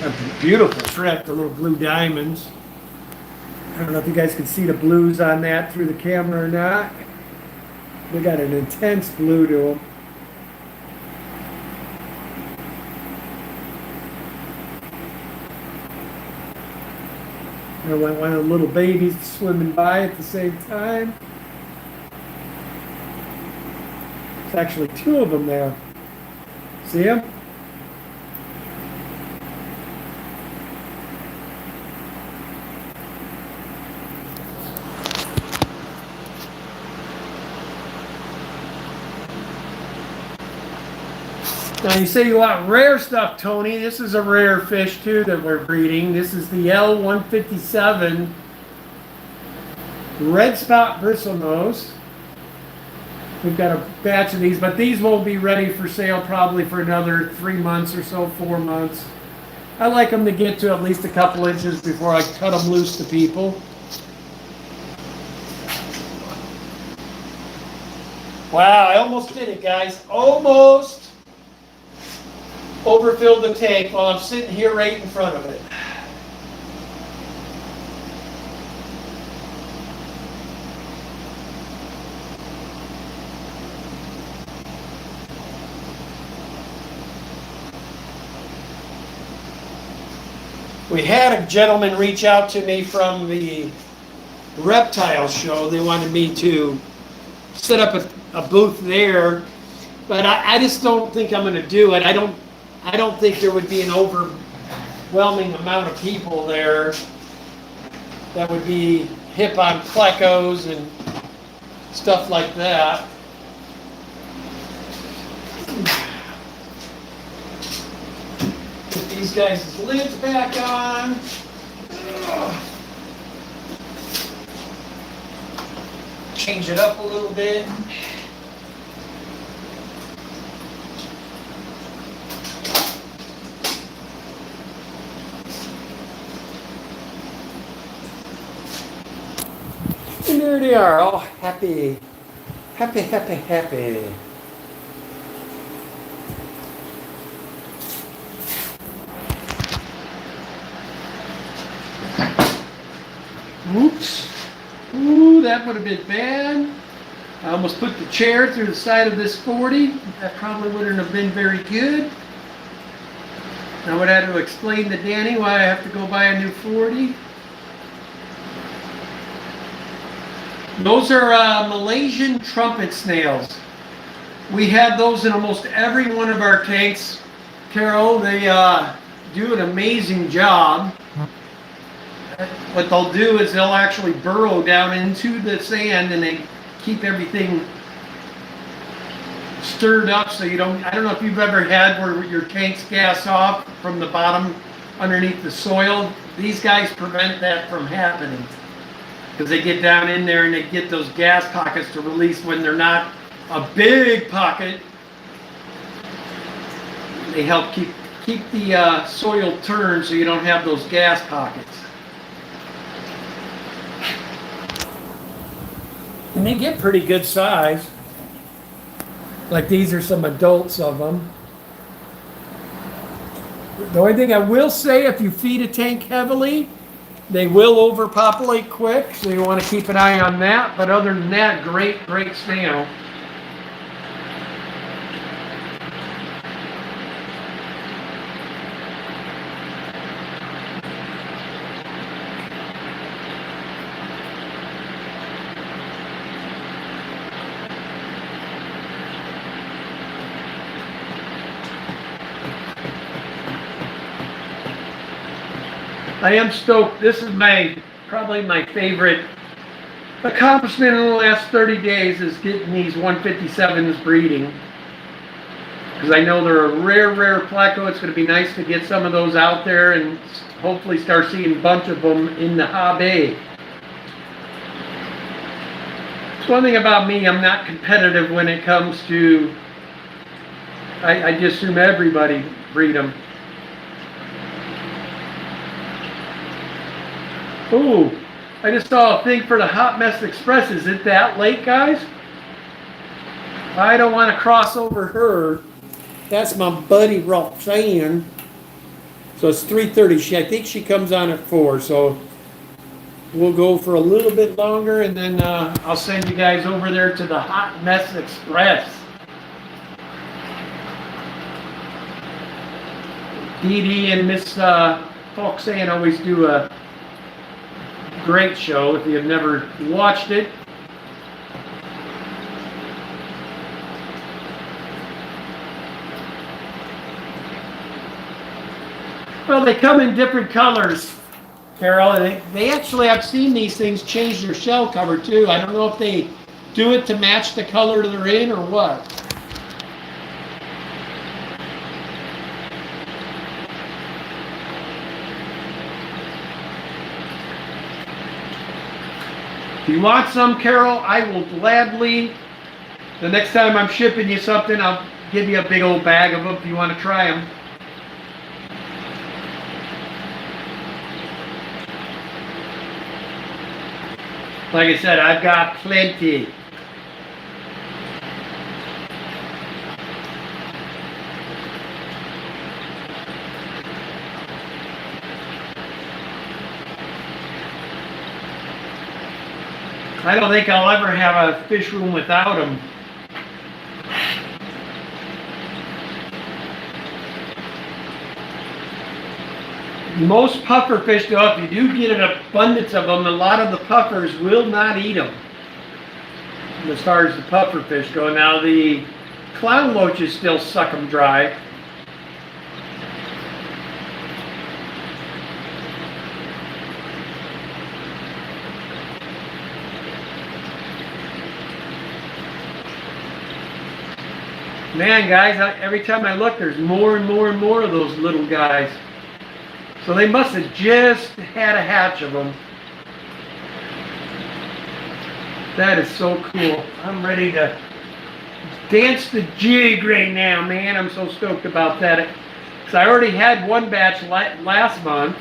A beautiful shrimp, the little blue diamonds. I don't know if you guys can see the blues on that through the camera or not. They got an intense blue to them. I want one of the little babies swimming by at the same time. There's actually 2 of them there. See them? Now you say you want rare stuff, Tony. This is a rare fish too that we're breeding. This is the L157 red spot bristlenose. We've got a batch of these, but these won't be ready for sale probably for another 3 months or so, 4 months. I like them to get to at least a couple inches before I cut them loose to people. Wow, I almost did it, guys. Almost overfilled the tank while I'm sitting here right in front of it. We had a gentleman reach out to me from the reptile show. They wanted me to set up a booth there, but I just don't think I'm going to do it. I don't think there would be an overwhelming amount of people there that would be hip on plecos and stuff like that. Put these guys' lids back on. Change it up a little bit. And there they are, all happy. Happy, happy, happy. Oops. Ooh, that would have been bad. I almost put the chair through the side of this 40. That probably wouldn't have been very good. I would have to explain to Danny why I have to go buy a new 40. Those are Malaysian trumpet snails. We have those in almost every one of our tanks, Carol. They do an amazing job. What they'll do is they'll actually burrow down into the sand and they keep everything stirred up so you don't, I don't know if you've ever had where your tanks gas off from the bottom underneath the soil. These guys prevent that from happening because they get down in there and they get those gas pockets to release when they're not a big pocket. They help keep the soil turned so you don't have those gas pockets. And they get pretty good size. Like these are some adults of them. The only thing I will say, if you feed a tank heavily, they will overpopulate quick, so you want to keep an eye on that. But other than that, great snail. I am stoked. This is probably my favorite accomplishment in the last 30 days is getting these 157s breeding. Because I know they're a rare pleco. It's going to be nice to get some of those out there and hopefully start seeing a bunch of them in the hobby. It's one thing about me, I'm not competitive when it comes to, I just assume everybody breed them. Ooh, I just saw a thing for the Hot Mess Express. Is it that late, guys? I don't want to cross over her. That's my buddy Roxanne. So it's 3:30. I think she comes on at 4. So we'll go for a little bit longer, and then I'll send you guys over there to the Hot Mess Express. Dee Dee and Miss Roxanne always do a great show if you've never watched it. Well, they come in different colors, Carol. They actually, I've seen these things change their shell cover too. I don't know if they do it to match the color they're in or what. If you want some, Carol, I will gladly, the next time I'm shipping you something, I'll give you a big old bag of them if you want to try them. Like I said, I've got plenty. I don't think I'll ever have a fish room without them. Most puffer fish, though, if you do get an abundance of them, a lot of the puffers will not eat them. As far as the puffer fish go. Now the clown loaches still suck them dry. Man, guys, every time I look, there's more and more and more of those little guys. So they must have just had a hatch of them. That is so cool. I'm ready to dance the jig right now, man. I'm so stoked about that. Because I already had one batch last month.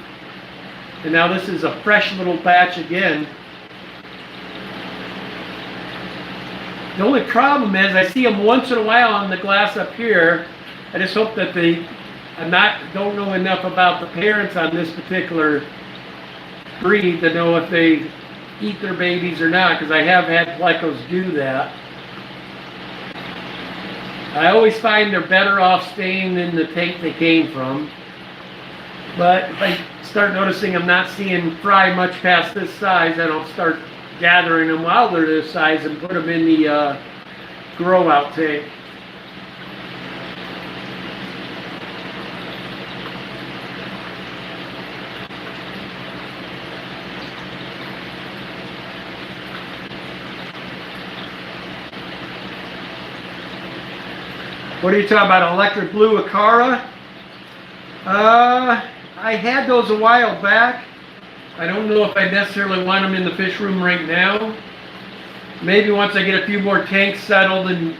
And now this is a fresh little batch again. The only problem is I see them once in a while on the glass up here. I just hope that don't know enough about the parents on this particular breed to know if they eat their babies or not, because I have had plecos do that. I always find they're better off staying in the tank they came from. But if I start noticing I'm not seeing fry much past this size, then I'll start gathering them while they're this size and put them in the grow out tank. What are you talking about? Electric blue Acara? I had those a while back. I don't know if I necessarily want them in the fish room right now. Maybe once I get a few more tanks settled and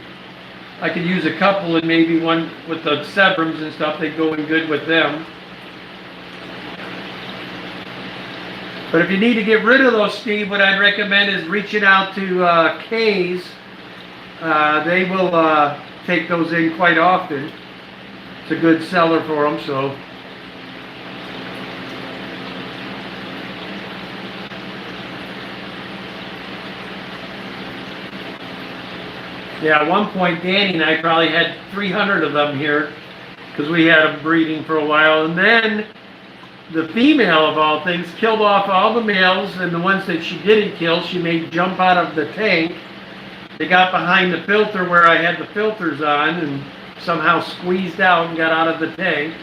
I could use a couple, and maybe one with the Sebrums and stuff, they go in good with them. But if you need to get rid of those, Steve, what I'd recommend is reaching out to K's. They will take those in quite often. It's a good seller for them, so. Yeah, at one point, Danny and I probably had 300 of them here because we had them breeding for a while. And then the female, of all things, killed off all the males, and the ones that she didn't kill, she made jump out of the tank. They got behind the filter where I had the filters on and somehow squeezed out and got out of the tank.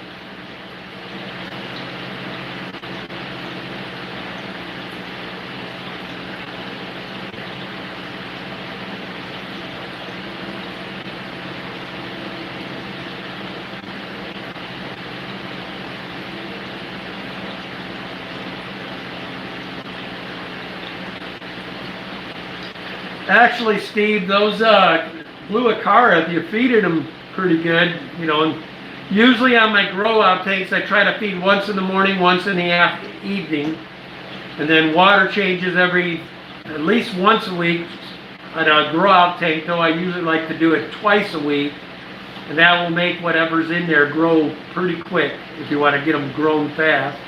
Actually, Steve, those blue Acara, you're feeding them pretty good, you know. And usually on my grow out tanks, I try to feed once in the morning, once in the evening, and then water changes at least once a week on a grow out tank. Though I usually like to do it twice a week, and that will make whatever's in there grow pretty quick if you want to get them grown fast.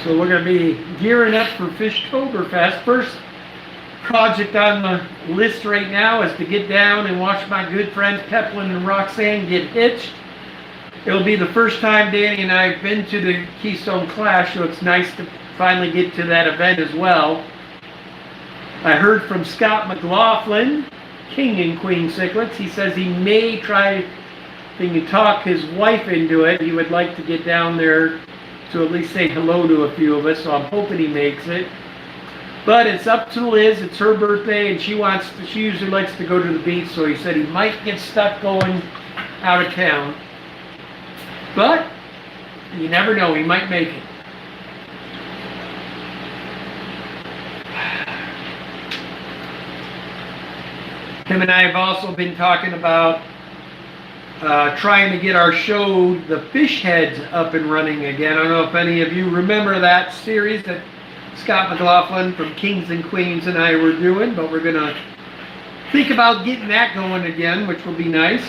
So we're going to be gearing up for Fishtoberfest. First project on the list right now is to get down and watch my good friends Peplin and Roxanne get hitched. It'll be the first time Danny and I have been to the Keystone Clash, so it's nice to finally get to that event as well. I heard from Scott McLaughlin, King and Queen Cichlids. He says he may try, if he can talk his wife into it. He would like to get down there to at least say hello to a few of us, so I'm hoping he makes it. But it's up to Liz. It's her birthday, and she usually likes to go to the beach, so he said he might get stuck going out of town. But you never know, he might make it. Him and I have also been talking about trying to get our show, The Fish Heads, up and running again. I don't know if any of you remember that series that Scott McLaughlin from Kings and Queens and I were doing, but we're going to think about getting that going again, which will be nice.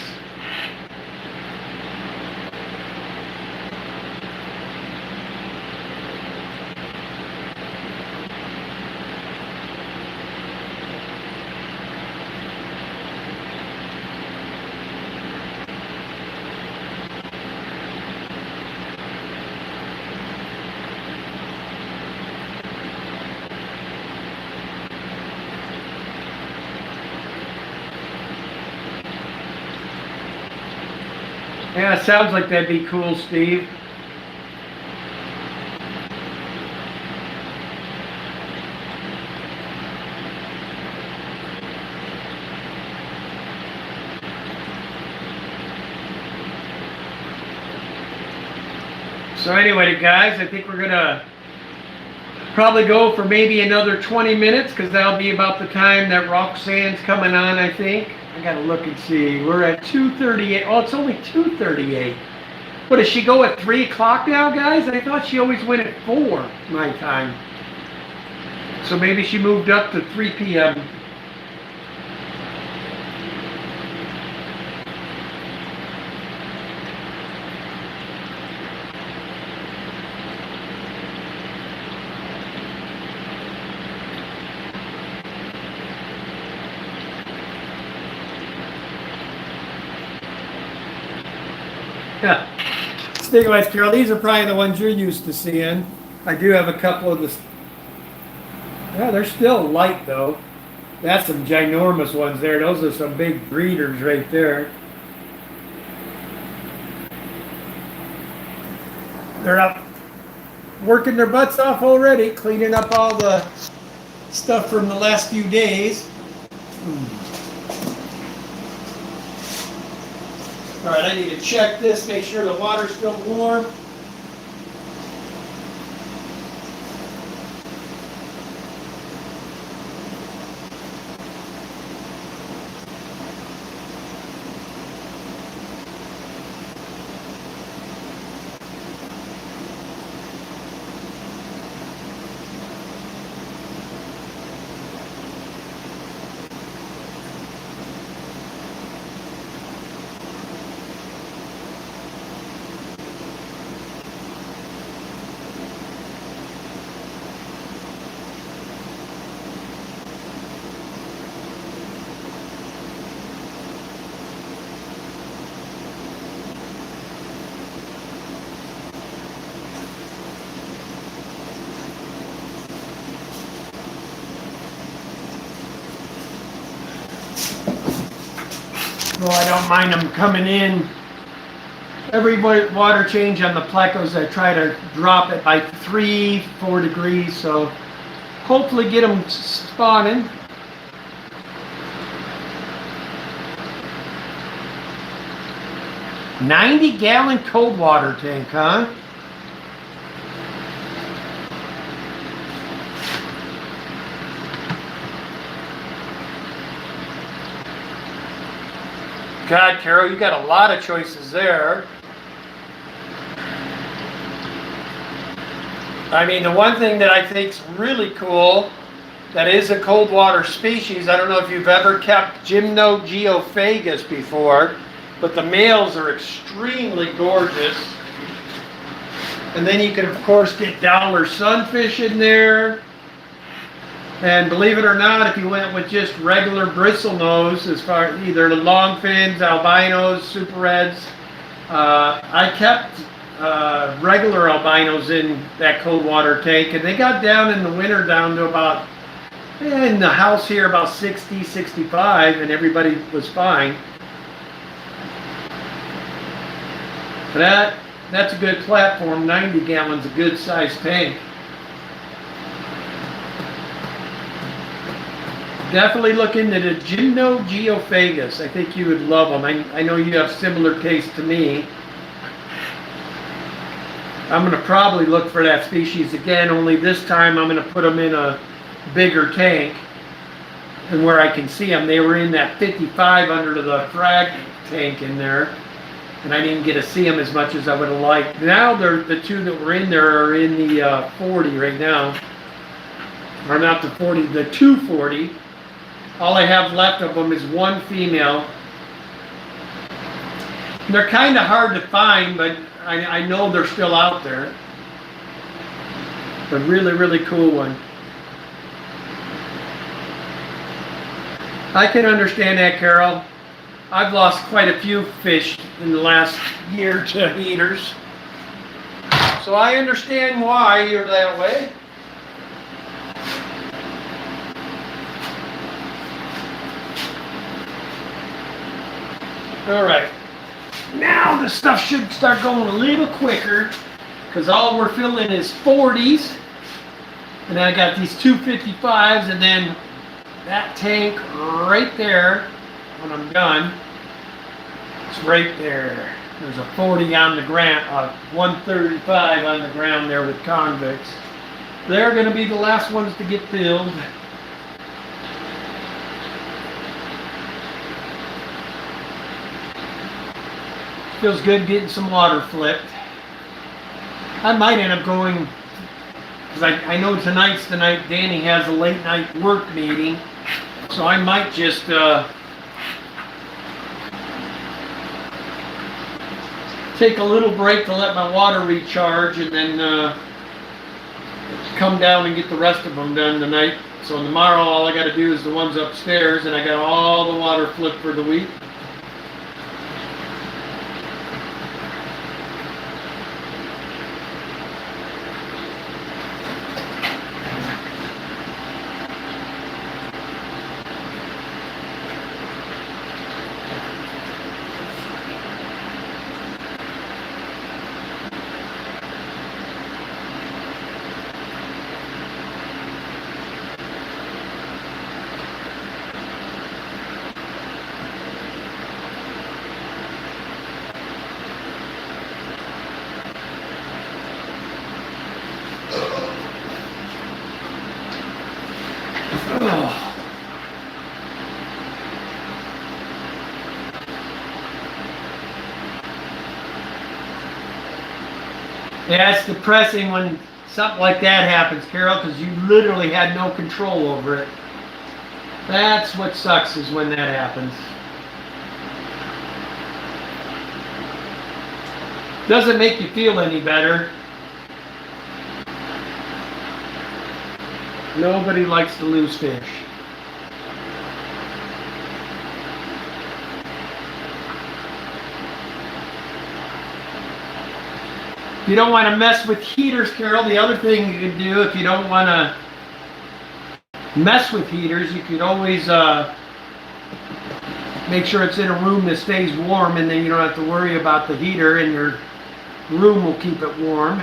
Yeah, it sounds like that'd be cool, Steve. So anyway, guys, I think we're gonna probably go for maybe another 20 minutes because that'll be about the time that Roxanne's coming on, I think. I gotta look and see. We're at 2:38. Oh, it's only 2:38. What, does she go at 3 o'clock now, guys? I thought she always went at 4 my time. So maybe she moved up to 3 p.m. Yeah. Speaking of Carol, these are probably the ones you're used to seeing. I do have a couple of the. Yeah, they're still light though. That's some ginormous ones there. Those are some big breeders right there. They're up working their butts off already, cleaning up all the stuff from the last few days. All right, I need to check this, make sure the water's still warm. Well, I don't mind them coming in. Every water change on the plecos, I try to drop it by 3-4 degrees, so hopefully get them spawning. $90-gallon cold water tank, huh? God, Carol, you got a lot of choices there. I mean, the one thing that I think is really cool, that is a cold water species, I don't know if you've ever kept Gymnogeophagus before, but the males are extremely gorgeous. And then you can, of course, get Dowler sunfish in there. And believe it or not, if you went with just regular bristlenose, as far as either the long fins, albinos, super reds, I kept regular albinos in that cold water tank, and they got down in the winter down to about, in the house here, about 60, 65, and everybody was fine. But that's a good platform. 90 gallons, a good sized tank. Definitely look into the Gymnogeophagus. I think you would love them. I know you have similar taste to me. I'm going to probably look for that species again, only this time I'm going to put them in a bigger tank. And where I can see them, they were in that 55 under the frag tank in there. And I didn't get to see them as much as I would have liked. Now the two that were in there are in the 40 right now. Or not the 40, the 240. All I have left of them is one female. They're kind of hard to find, but I know they're still out there. A really, really cool one. I can understand that, Carol. I've lost quite a few fish in the last year to heaters. So I understand why you're that way. All right. Now the stuff should start going a little quicker because all we're filling is 40s. And I got these 255s and then that tank right there when I'm done. It's right there. There's a 40 on the ground, 135 on the ground there with convicts. They're going to be the last ones to get filled. Feels good getting some water flipped. I might end up going, because I know tonight's the night Danny has a late night work meeting, so I might just take a little break to let my water recharge and then come down and get the rest of them done tonight. So tomorrow all I got to do is the ones upstairs and I got all the water flipped for the week. Yeah, it's depressing when something like that happens, Carol, because you literally had no control over it. That's what sucks, is when that happens. Doesn't make you feel any better. Nobody likes to lose fish. You don't want to mess with heaters, Carol. The other thing you can do, if you don't want to mess with heaters, you could always make sure it's in a room that stays warm, and then you don't have to worry about the heater, and your room will keep it warm.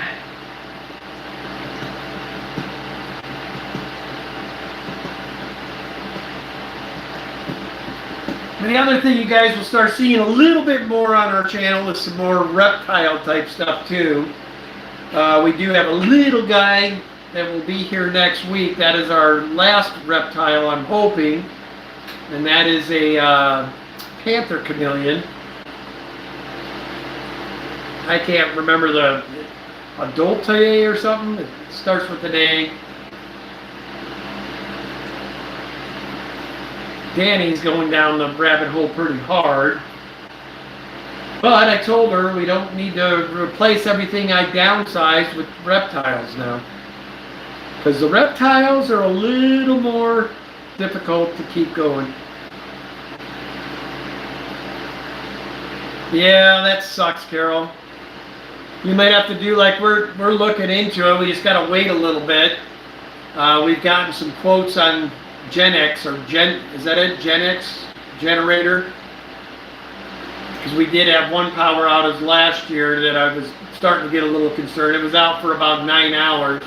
And the other thing you guys will start seeing a little bit more on our channel is some more reptile type stuff too. We do have a little guy that will be here next week. That is our last reptile, I'm hoping. And that is a panther chameleon. I can't remember the Adulte or something. It starts with an A. Danny's going down the rabbit hole pretty hard. But I told her we don't need to replace everything I downsized with reptiles now. Because the reptiles are a little more difficult to keep going. Yeah, that sucks, Carol. You might have to do like we're looking into it. We just got to wait a little bit. We've gotten some quotes on Gen-X, or is that it? Gen-X generator? Because we did have one power outage last year that I was starting to get a little concerned. It was out for about 9 hours.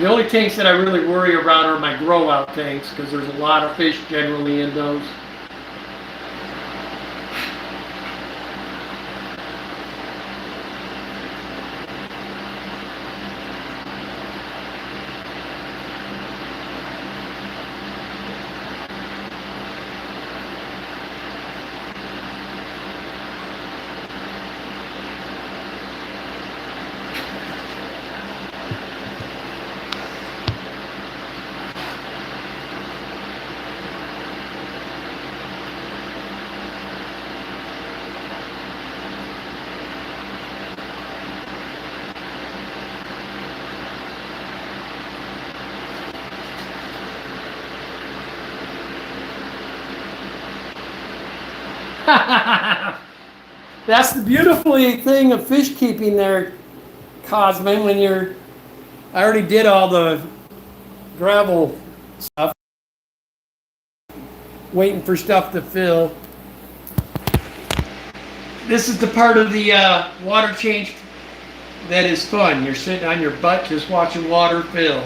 The only tanks that I really worry about are my grow out tanks, because there's a lot of fish generally in those. That's the beautiful thing of fish keeping there, Cosman, when I already did all the gravel stuff, waiting for stuff to fill. This is the part of the water change that is fun. You're sitting on your butt just watching water fill.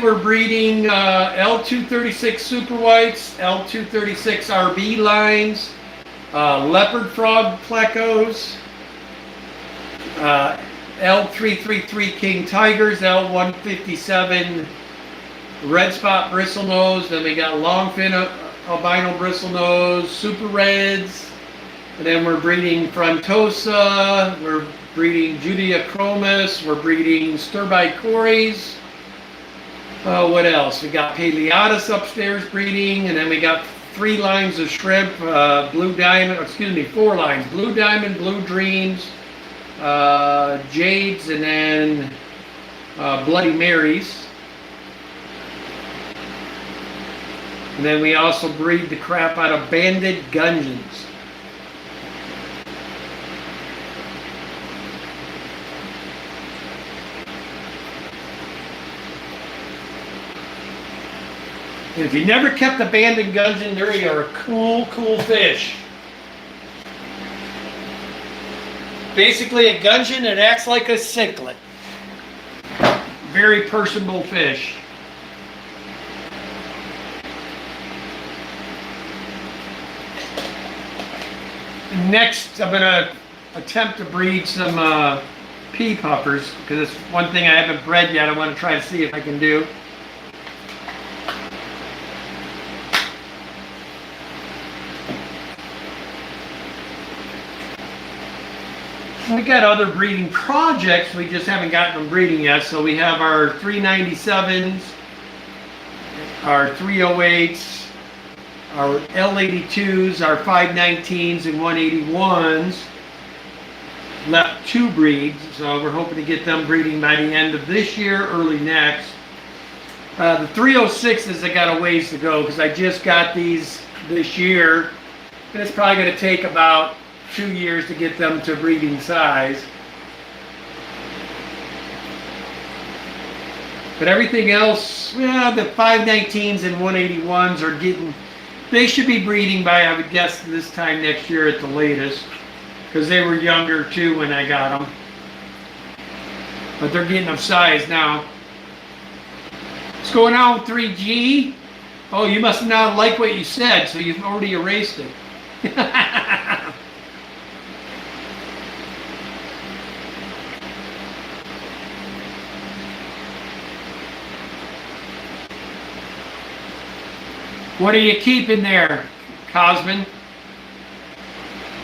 We're breeding L236 super whites, L236 RB lines, leopard frog plecos, L333 king tigers, L157 red spot bristlenose. Then we got longfin albino bristlenose, super reds. And then we're breeding frontosa. We're breeding Judeochromis. We're breeding Sturbi cories. What else? We got Paleatus upstairs breeding, and then we got 3 lines of shrimp, blue diamond, 4 lines, blue diamond, blue dreams, jades, and then Bloody Marys. And then we also breed the crap out of banded gudgeons. And if you never kept a banded gudgeon, they are a cool fish. Basically a gudgeon that acts like a cichlid. Very personable fish. Next, I'm going to attempt to breed some pea puffers, because it's one thing I haven't bred yet. I want to try to see if I can do. We got other breeding projects, we just haven't gotten them breeding yet. So we have our 397s, our 308s, our L82s, our 519s, and 181s. Left 2 breeds, so we're hoping to get them breeding by the end of this year, early next. The 306s, I got a ways to go because I just got these this year, and it's probably going to take about 2 years to get them to breeding size. But everything else, yeah, the 519s and 181s are getting, they should be breeding by, I would guess, this time next year at the latest, because they were younger too when I got them. But they're getting of size now. What's going on with 3G? Oh, you must not like what you said, so you've already erased it. What are you keeping there, Cosman?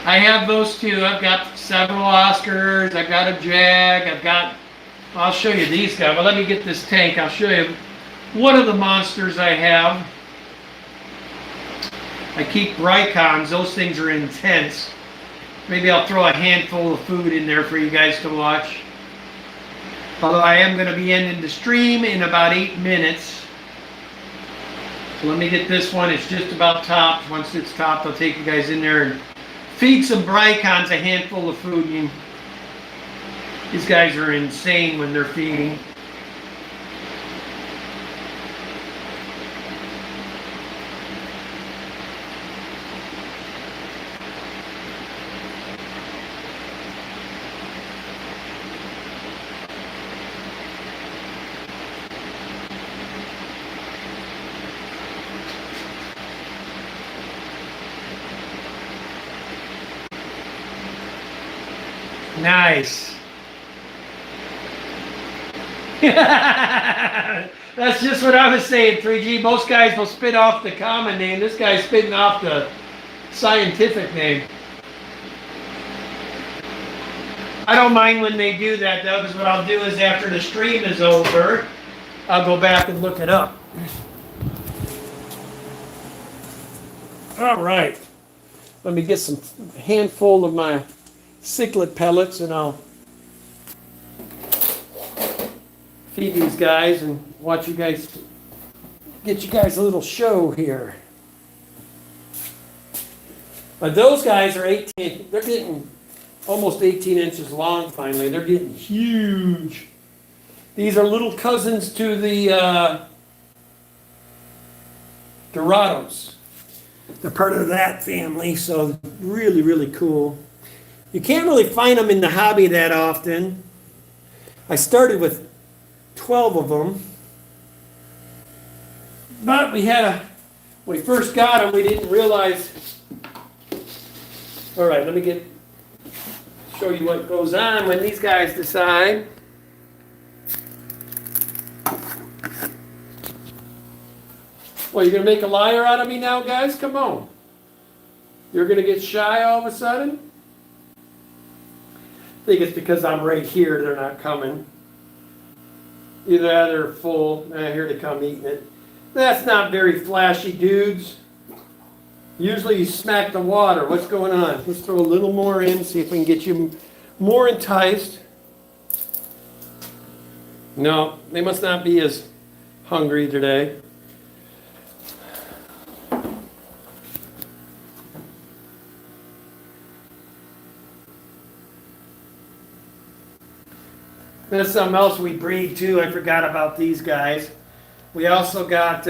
I have those too. I've got several Oscars. I've got a Jag. I'll show you these guys. Well, let me get this tank. I'll show you one of the monsters I have. I keep Brycons. Those things are intense. Maybe I'll throw a handful of food in there for you guys to watch. Although I am going to be ending the stream in about 8 minutes. So let me get this one. It's just about topped. Once it's topped, I'll take you guys in there and feed some Brycons a handful of food. These guys are insane when they're feeding. Nice. That's just what I was saying, 3G. Most guys will spit off the common name. This guy's spitting off the scientific name. I don't mind when they do that, though, because what I'll do is after the stream is over, I'll go back and look it up. All right. Let me get some handful of my cichlid pellets, and I'll feed these guys and watch you guys, get you guys a little show here. But those guys are 18, they're getting almost 18 inches long finally. They're getting huge. These are little cousins to the Dorados. They're part of that family, so really, really cool. You can't really find them in the hobby that often. I started with 12 of them. But when we first got them, we didn't realize. All right, let me show you what goes on when these guys decide. Well, you're going to make a liar out of me now, guys? Come on. You're going to get shy all of a sudden? I think it's because I'm right here, they're not coming. Either that or they're full. Here they come eating it. That's not very flashy, dudes. Usually you smack the water. What's going on? Let's throw a little more in, see if we can get you more enticed. No, they must not be as hungry today. That's something else we breed too. I forgot about these guys. We also got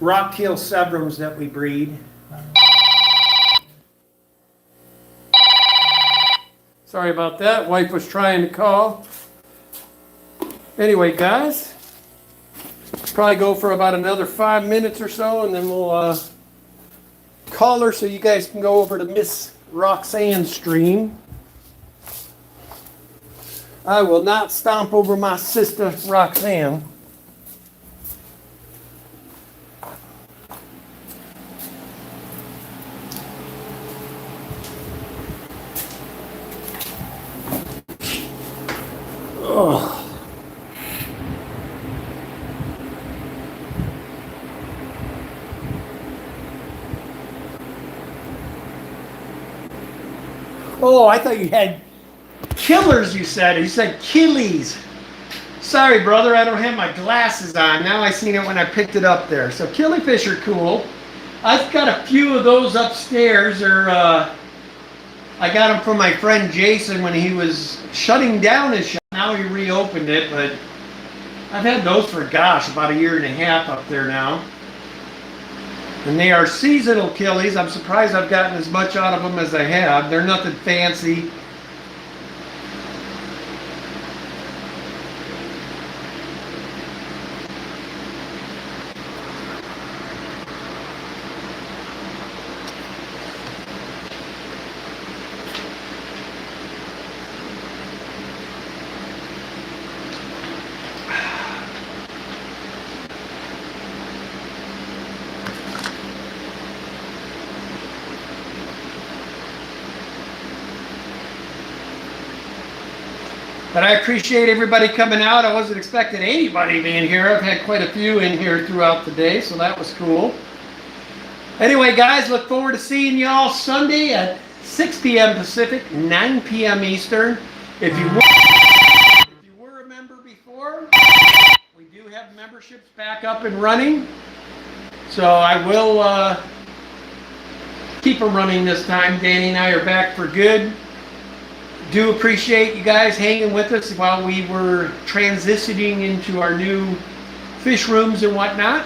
rock-tail Sebrums that we breed. Sorry about that. Wife was trying to call. Anyway, guys, probably go for about another 5 minutes or so, and then we'll call her so you guys can go over to Miss Roxanne's stream. I will not stomp over my sister Roxanne. Ugh. Oh, I thought you had killers, you said. You said killies. Sorry, brother, I don't have my glasses on. Now I seen it when I picked it up there. So killifish are cool. I've got a few of those upstairs. I got them from my friend Jason when he was shutting down his shop. Now he reopened it, but I've had those for, gosh, about 1.5 years up there now. And they are seasonal killies. I'm surprised I've gotten as much out of them as I have. They're nothing fancy. But I appreciate everybody coming out. I wasn't expecting anybody being here. I've had quite a few in here throughout the day, so that was cool. Anyway, guys, look forward to seeing you all Sunday at 6 p.m. Pacific, 9 p.m. Eastern. If you were a member before, we do have memberships back up and running. So I will keep them running this time. Danny and I are back for good. Do appreciate you guys hanging with us while we were transitioning into our new fish rooms and whatnot.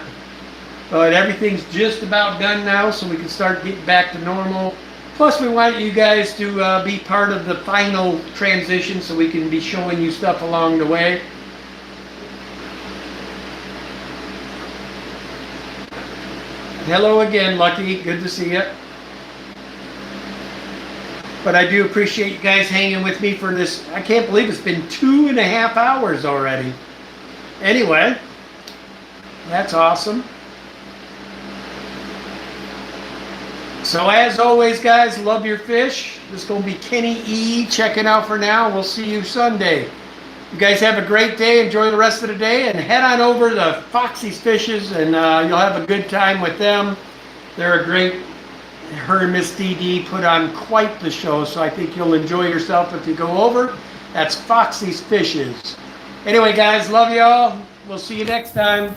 But everything's just about done now, so we can start getting back to normal. Plus, we want you guys to be part of the final transition so we can be showing you stuff along the way. Hello again, Lucky. Good to see you. But I do appreciate you guys hanging with me for this. I can't believe it's been 2.5 hours already. Anyway, that's awesome. So as always, guys, love your fish. This is going to be Kenny E. checking out for now. We'll see you Sunday. You guys have a great day. Enjoy the rest of the day. And head on over to Foxy's Fishes, and you'll have a good time with them. They're a great... Her and Miss DD put on quite the show, so I think you'll enjoy yourself if you go over. That's Foxy's Fishes. Anyway, guys, love y'all. We'll see you next time.